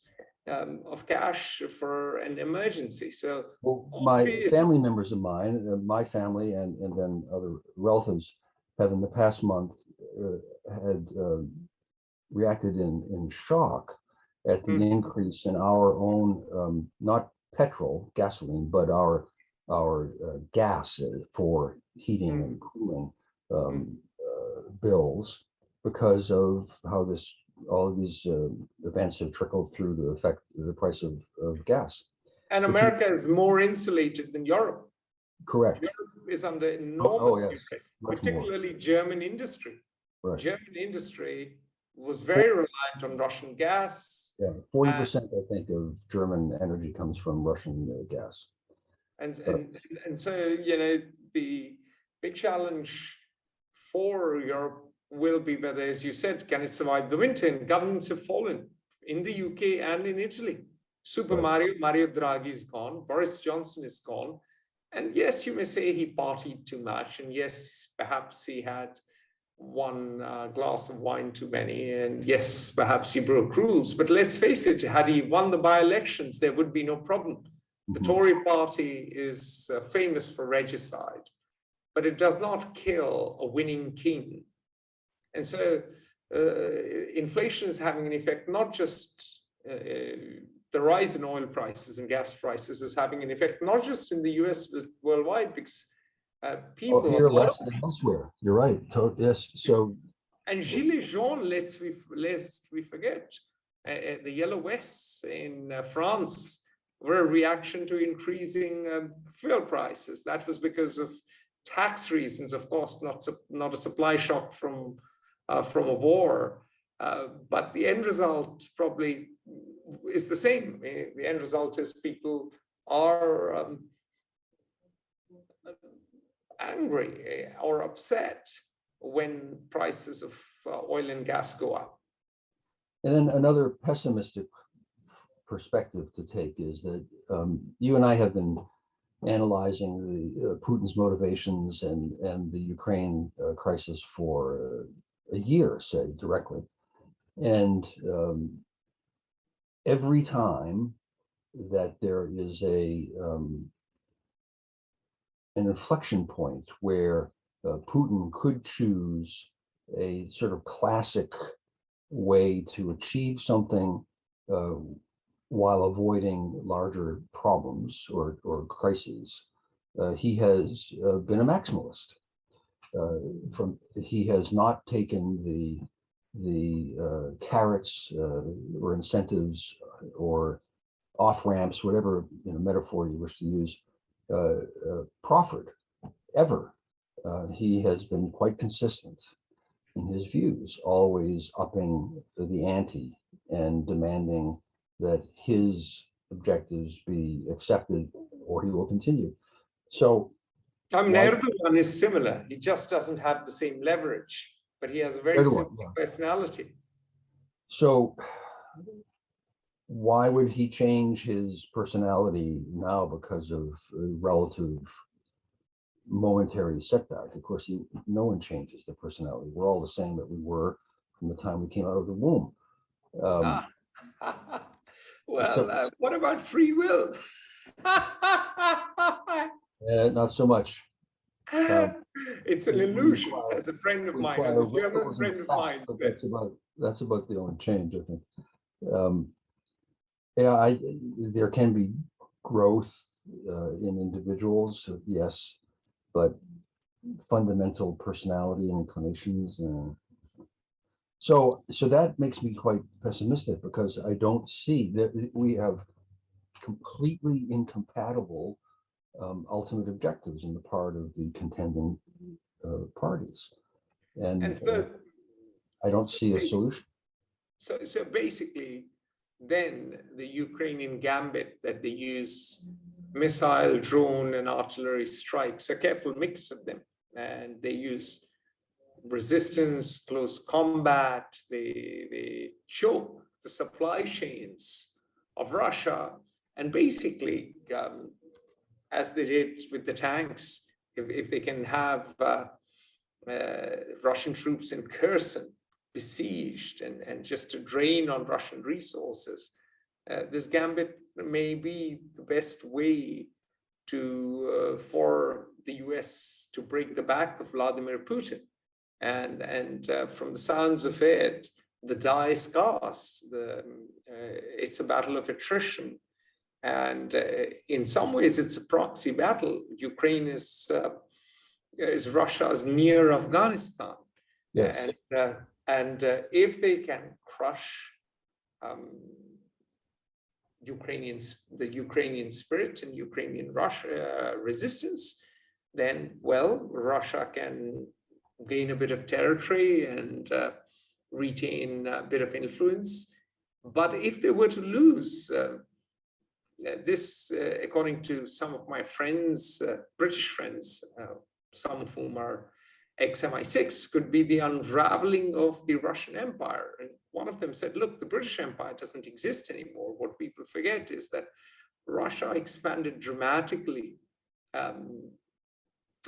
[SPEAKER 1] of cash for an emergency. So,
[SPEAKER 2] well, my family members of mine, my family, and then other relatives have in the past month had reacted in shock at the increase in our own, not gasoline, but our gas for heating and cooling bills, because of how all of these events have trickled through to affect the price of gas.
[SPEAKER 1] And America is more insulated than Europe.
[SPEAKER 2] Correct.
[SPEAKER 1] Europe is under enormous stress, particularly German industry. Right. German industry was very reliant on Russian gas.
[SPEAKER 2] Yeah, 40%, I think, of German energy comes from Russian gas.
[SPEAKER 1] And so, the big challenge for Europe will be whether, as you said, can it survive the winter? And governments have fallen in the UK and in Italy. Super Mario Draghi is gone. Boris Johnson is gone. And yes, you may say he partied too much. And yes, perhaps he had one glass of wine too many. And yes, perhaps he broke rules. But let's face it, had he won the by-elections, there would be no problem. The Tory party is famous for regicide, but it does not kill a winning king. And so inflation is having an effect, not just the rise in oil prices and gas prices is having an effect, not just in the US, but worldwide, because people
[SPEAKER 2] here less than elsewhere. You're right. Yes. So,
[SPEAKER 1] and Gilets jaunes, lest we forget, the Yellow Vests in France were a reaction to increasing fuel prices. That was because of tax reasons, of course, not a supply shock from a war, but the end result probably is the same. The end result is people are angry or upset when prices of oil and gas go up.
[SPEAKER 2] And then another pessimistic perspective to take is that you and I have been analyzing Putin's motivations and the Ukraine crisis for a year, say, directly. And every time that there is an inflection point where Putin could choose a sort of classic way to achieve something while avoiding larger problems or crises, he has been a maximalist. He has not taken the carrots or incentives or off ramps, whatever metaphor you wish to use, proffered ever. He has been quite consistent in his views, always upping the ante and demanding that his objectives be accepted or he will continue. So
[SPEAKER 1] Erdogan is similar. He just doesn't have the same leverage, but he has a very similar personality.
[SPEAKER 2] So why would he change his personality now because of a relative momentary setback? Of course, no one changes their personality. We're all the same that we were from the time we came out of the womb.
[SPEAKER 1] Well, what about free will?
[SPEAKER 2] Not so much.
[SPEAKER 1] It's an illusion, as a friend of mine, as a German friend of mine.
[SPEAKER 2] That's about the only change, I think. There can be growth in individuals, yes, but fundamental personality and inclinations. So that makes me quite pessimistic because I don't see that we have completely incompatible ultimate objectives on the part of the contending parties, and so I don't see a solution.
[SPEAKER 1] So basically, then the Ukrainian gambit that they use, missile, drone, and artillery strikes, a careful mix of them, and they use resistance, close combat. They choke the supply chains of Russia, and basically, as they did with the tanks, if they can have Russian troops in Kherson besieged and just to drain on Russian resources, this gambit may be the best way to for the US to break the back of Vladimir Putin. And from the sounds of it, the die is cast. It's a battle of attrition. And in some ways, it's a proxy battle. Ukraine is Russia's near Afghanistan. Yes. And if they can crush the Ukrainian spirit and Ukrainian resistance, then, well, Russia can gain a bit of territory and retain a bit of influence. But if they were to lose, this, according to some of my friends, British friends, some of whom are ex-MI6, could be the unraveling of the Russian Empire. And one of them said, look, the British Empire doesn't exist anymore. What people forget is that Russia expanded dramatically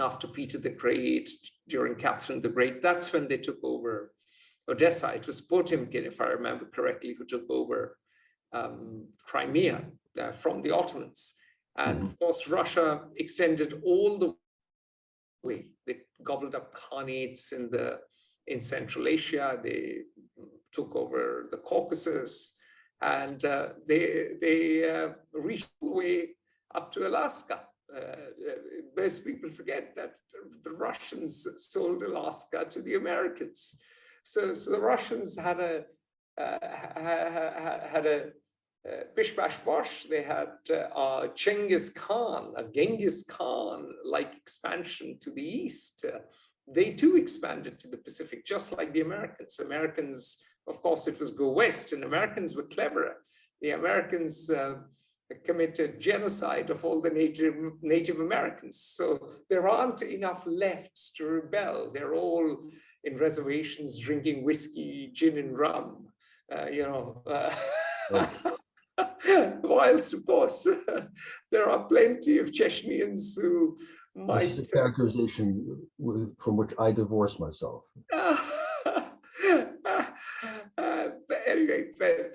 [SPEAKER 1] after Peter the Great, during Catherine the Great. That's when they took over Odessa. It was Potemkin, if I remember correctly, who took over Crimea from the Ottomans. And of course, Russia extended all the way. They gobbled up khanates in Central Asia. They took over the Caucasus, and they reached all the way up to Alaska. Most people forget that the Russians sold Alaska to the Americans. So the Russians had a bish bash bosh. They had a Genghis Khan-like expansion to the east. They too expanded to the Pacific, just like the Americans. Americans, of course, it was go west, and Americans were cleverer. The Americans committed genocide of all the Native Americans. So there aren't enough left to rebel. They're all in reservations drinking whiskey, gin and rum, whilst, of course, there are plenty of Chechens who might...
[SPEAKER 2] That's the characterization from which I divorce myself.
[SPEAKER 1] But anyway, but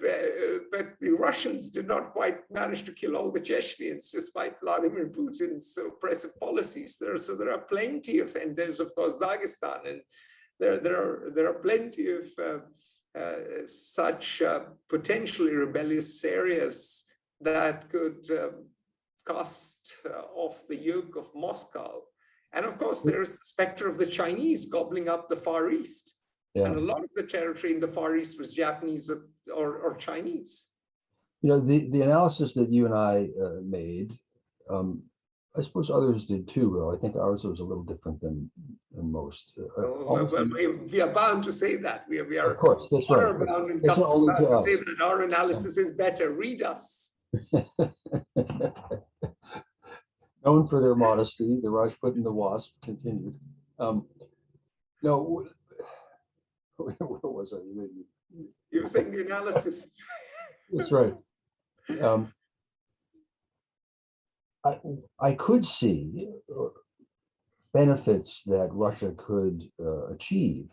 [SPEAKER 1] the Russians did not quite manage to kill all the Chechens despite Vladimir Putin's oppressive policies. So there are plenty of, and there's of course Dagestan, and there are plenty of such potentially rebellious areas that could cast off the yoke of Moscow. And of course, there is the specter of the Chinese gobbling up the Far East. Yeah. And a lot of the territory in the Far East was Japanese or Chinese.
[SPEAKER 2] You know, the analysis that you and I made, I suppose others did too, though. I think ours was a little different than most.
[SPEAKER 1] Well, we are bound to say that. We are
[SPEAKER 2] of course, that's right.
[SPEAKER 1] Bound and custom bound to say that our analysis is better. Read us.
[SPEAKER 2] Known for their modesty, the Rajput and the Wasp continued. No, where was I?
[SPEAKER 1] You were saying the analysis.
[SPEAKER 2] That's right. I could see benefits that Russia could attain,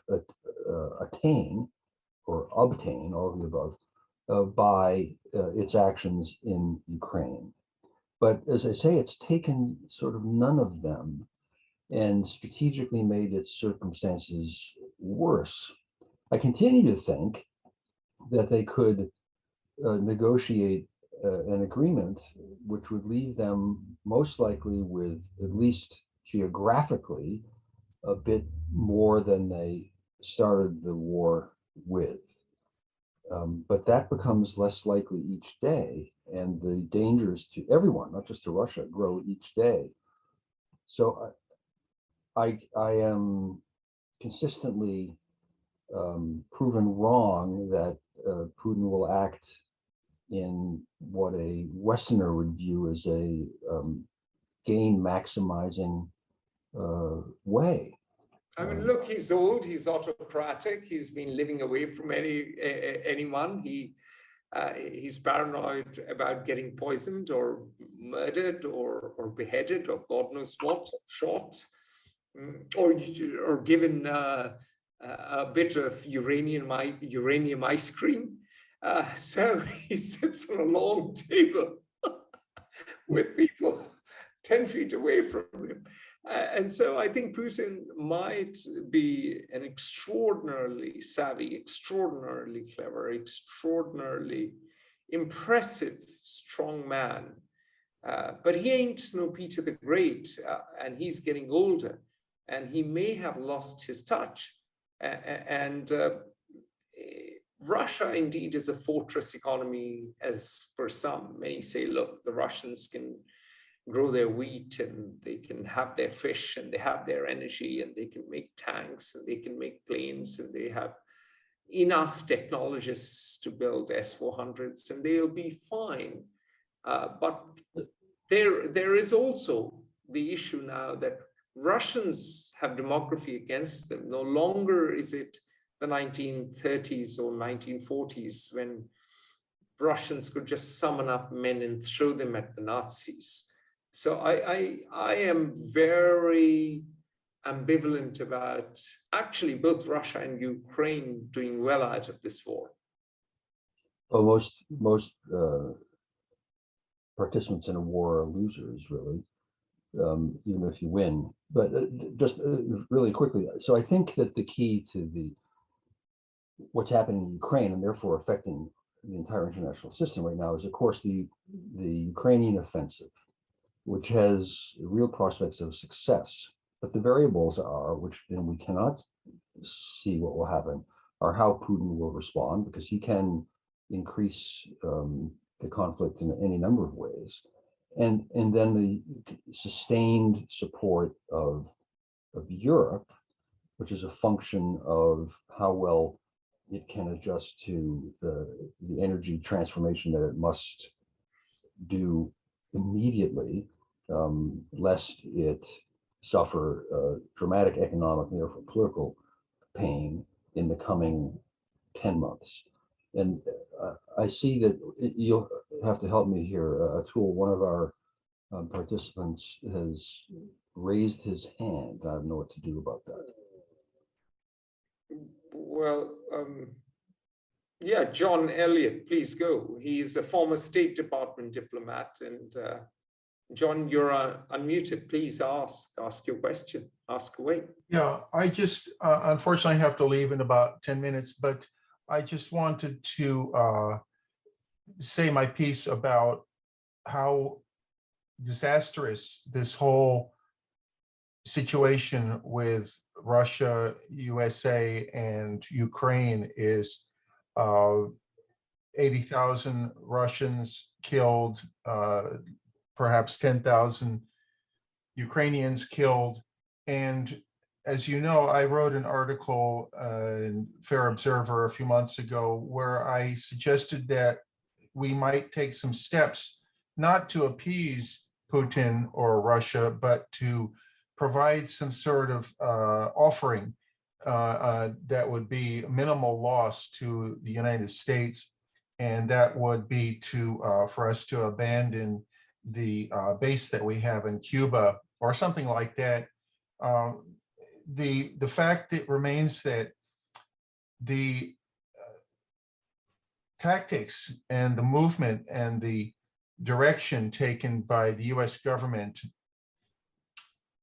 [SPEAKER 2] or obtain, all of the above, by its actions in Ukraine. But as I say, it's taken sort of none of them and strategically made its circumstances worse. I continue to think that they could negotiate an agreement which would leave them most likely with, at least geographically, a bit more than they started the war with. But that becomes less likely each day, and the dangers to everyone, not just to Russia, grow each day. So I am consistently proven wrong that Putin will act in what a Westerner would view as a gain maximizing way.
[SPEAKER 1] I mean, look, he's old, he's autocratic, he's been living away from anyone. He's paranoid about getting poisoned or murdered or beheaded or God knows what, shot, or given a bit of uranium ice cream. So he sits on a long table with people 10 feet away from him. And so I think Putin might be an extraordinarily savvy, extraordinarily clever, extraordinarily impressive, strong man. But he ain't no Peter the Great, and he's getting older, and he may have lost his touch. And Russia indeed is a fortress economy, as for some. Many say, look, the Russians can grow their wheat and they can have their fish and they have their energy and they can make tanks and they can make planes and they have enough technologists to build S-400s and they'll be fine. But there is also the issue now that Russians have demography against them. No longer is it the 1930s or 1940s, when Russians could just summon up men and throw them at the Nazis. So I am very ambivalent about actually both Russia and Ukraine doing well out of this war.
[SPEAKER 2] Well, most participants in a war are losers, really, even if you win. But just really quickly, so I think that the key to what's happening in Ukraine and therefore affecting the entire international system right now is, of course, the Ukrainian offensive, which has real prospects of success. But the variables are, which we cannot see what will happen, are how Putin will respond, because he can increase the conflict in any number of ways, and then the sustained support of Europe, which is a function of how well it can adjust to the energy transformation that it must do immediately, lest it suffer dramatic economic and therefore political pain in the coming 10 months. And I see that you'll have to help me here, Atul. One of our participants has raised his hand. I don't know what to do about that.
[SPEAKER 1] Well, yeah, John Elliott, please go. He's a former State Department diplomat. And John, you're unmuted. Please ask your question. Ask away.
[SPEAKER 3] Yeah, I just unfortunately have to leave in about 10 minutes, but I just wanted to say my piece about how disastrous this whole situation with Russia, USA, and Ukraine is. 80,000 Russians killed, perhaps 10,000 Ukrainians killed. And as you know, I wrote an article in Fair Observer a few months ago where I suggested that we might take some steps not to appease Putin or Russia, but to provide some sort of offering that would be minimal loss to the United States, and that would be to for us to abandon the base that we have in Cuba or something like that. The fact that remains that the tactics and the movement and the direction taken by the U.S. government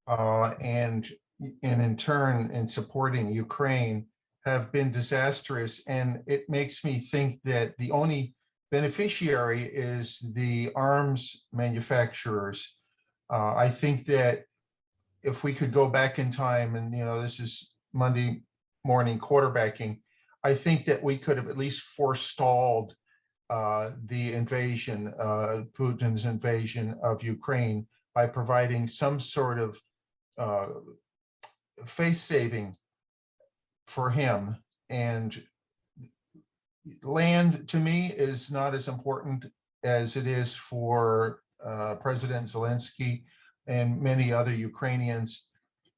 [SPEAKER 3] and in turn in supporting Ukraine have been disastrous. And it makes me think that the only beneficiary is the arms manufacturers. I think that if we could go back in time, and this is Monday morning quarterbacking, I think that we could have at least forestalled the invasion, Putin's invasion of Ukraine, by providing some sort of face saving for him. And land, to me, is not as important as it is for President Zelensky and many other Ukrainians.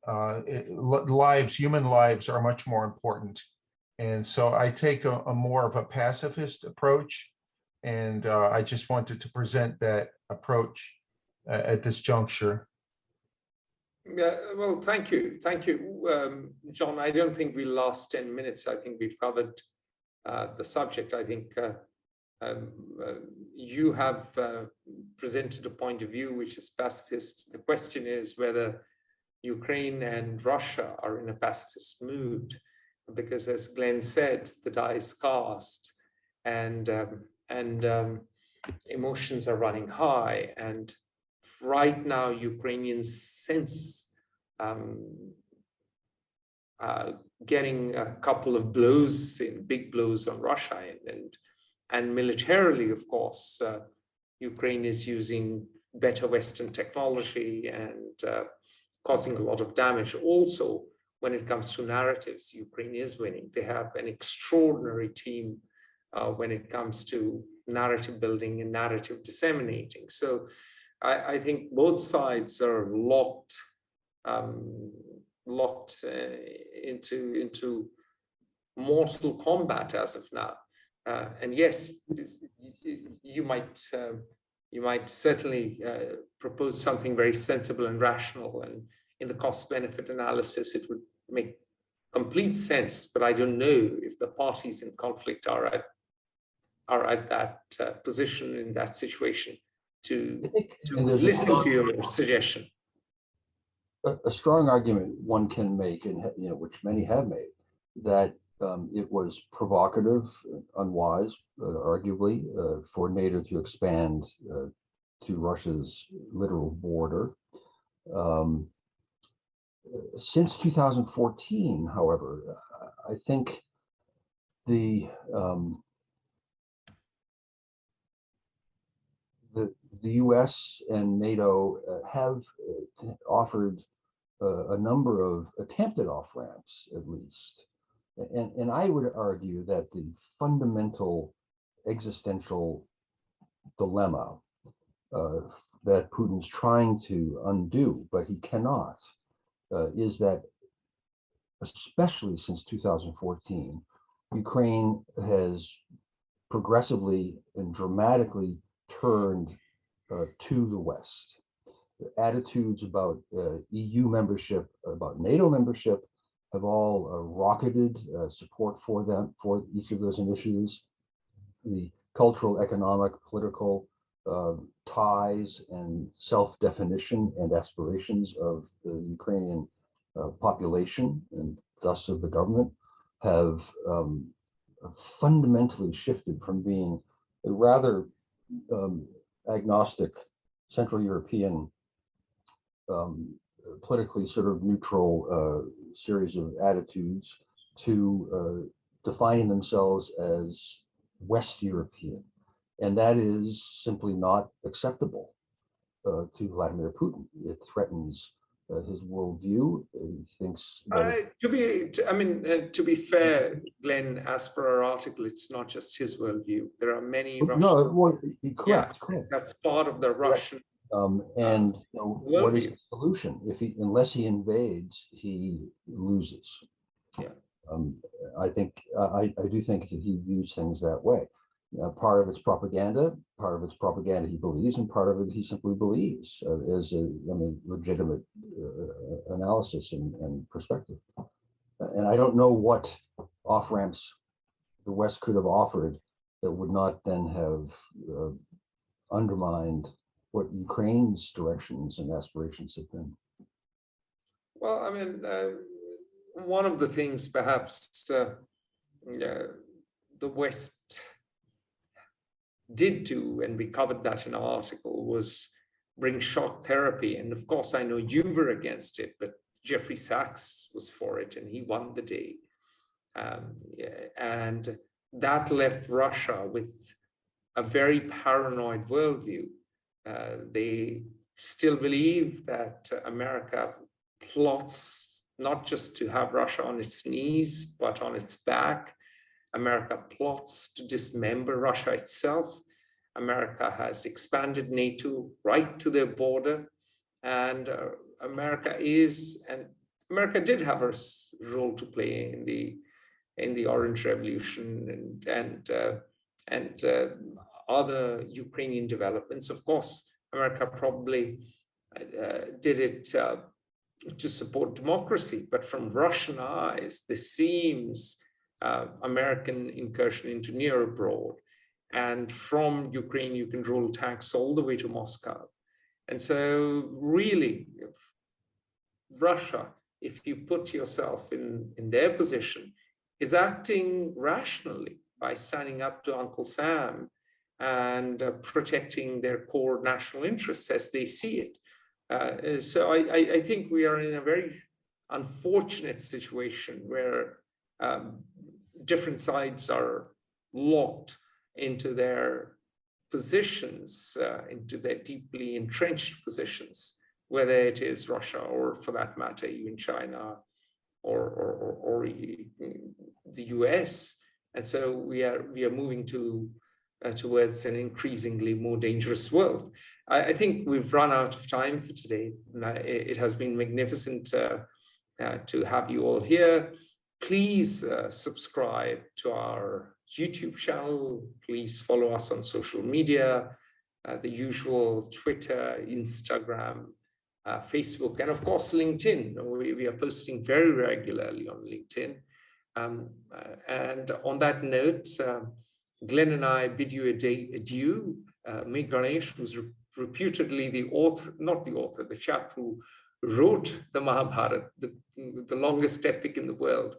[SPEAKER 3] Human lives are much more important. And so I take a more of a pacifist approach. And I just wanted to present that approach at this juncture.
[SPEAKER 1] Yeah, well, thank you. Thank you, John. I don't think we lost 10 minutes. I think we've covered the subject. I think you have presented a point of view which is pacifist. The question is whether Ukraine and Russia are in a pacifist mood, because as Glenn said, the die is cast, and emotions are running high. And right now, Ukrainians sense getting a couple of blows, big blows on Russia, and militarily, of course, Ukraine is using better Western technology and causing a lot of damage. Also, when it comes to narratives, Ukraine is winning. They have an extraordinary team when it comes to narrative building and narrative disseminating. So I think both sides are locked into mortal combat as of now. And yes, you might certainly propose something very sensible and rational, and in the cost-benefit analysis, it would make complete sense. But I don't know if the parties in conflict are at that position in that situation to listen to your suggestion.
[SPEAKER 2] A strong argument one can make, and which many have made, that it was provocative, unwise, arguably, for NATO to expand to Russia's literal border. Since 2014, however, I think the U.S. and NATO have offered a number of attempted off-ramps, at least. And I would argue that the fundamental existential dilemma that Putin's trying to undo, but he cannot, is that, especially since 2014, Ukraine has progressively and dramatically turned to the West. The attitudes about EU membership, about NATO membership, have all rocketed support for them, for each of those initiatives. The cultural, economic, political ties and self-definition and aspirations of the Ukrainian population, and thus of the government, have fundamentally shifted from being a rather agnostic Central European, politically sort of neutral series of attitudes to defining themselves as West European. And that is simply not acceptable to Vladimir Putin. It threatens his worldview. He thinks that
[SPEAKER 1] to be fair, Glenn, as per our article, it's not just his worldview. There are many Russian.
[SPEAKER 2] No, well, correct.
[SPEAKER 1] That's part of the Russian.
[SPEAKER 2] What is the solution? Unless he invades, he loses.
[SPEAKER 1] Yeah.
[SPEAKER 2] I do think that he views things that way. Part of it's propaganda, he believes, and part of it he simply believes as a legitimate analysis and perspective. And I don't know what off-ramps the West could have offered that would not then have undermined what Ukraine's directions and aspirations have been.
[SPEAKER 1] Well, one of the things perhaps the West did do, and we covered that in our article, was bring shock therapy. And of course, I know you were against it, but Jeffrey Sachs was for it, and he won the day. And that left Russia with a very paranoid worldview. They still believe that America plots not just to have Russia on its knees, but on its back. America plots to dismember Russia itself. America has expanded NATO right to their border. And America did have a role to play in the Orange Revolution and other Ukrainian developments. Of course, America probably did it to support democracy, but from Russian eyes, this seems American incursion into near abroad. And from Ukraine, you can roll tanks all the way to Moscow. And so really, Russia, if you put yourself in their position, is acting rationally by standing up to Uncle Sam and protecting their core national interests as they see it. So I think we are in a very unfortunate situation where different sides are locked into their positions, into their deeply entrenched positions, whether it is Russia or, for that matter, even China or the US. And so we are moving towards an increasingly more dangerous world. I think we've run out of time for today. It has been magnificent to have you all here. Please subscribe to our YouTube channel. Please follow us on social media, the usual Twitter, Instagram, Facebook, and of course, LinkedIn. We are posting very regularly on LinkedIn. And on that note, Glenn and I bid you adieu. May Ganesh, who's reputedly the author, the chap who wrote the Mahabharata, the longest epic in the world,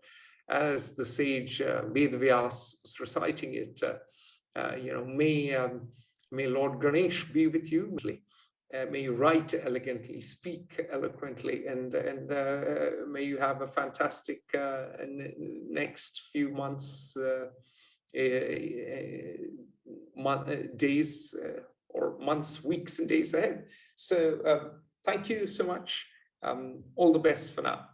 [SPEAKER 1] as the sage Vedvyas was reciting it. May Lord Ganesh be with you. May you write elegantly, speak eloquently, and may you have a fantastic next few months, days, or months, weeks, and days ahead. So thank you so much. All the best for now.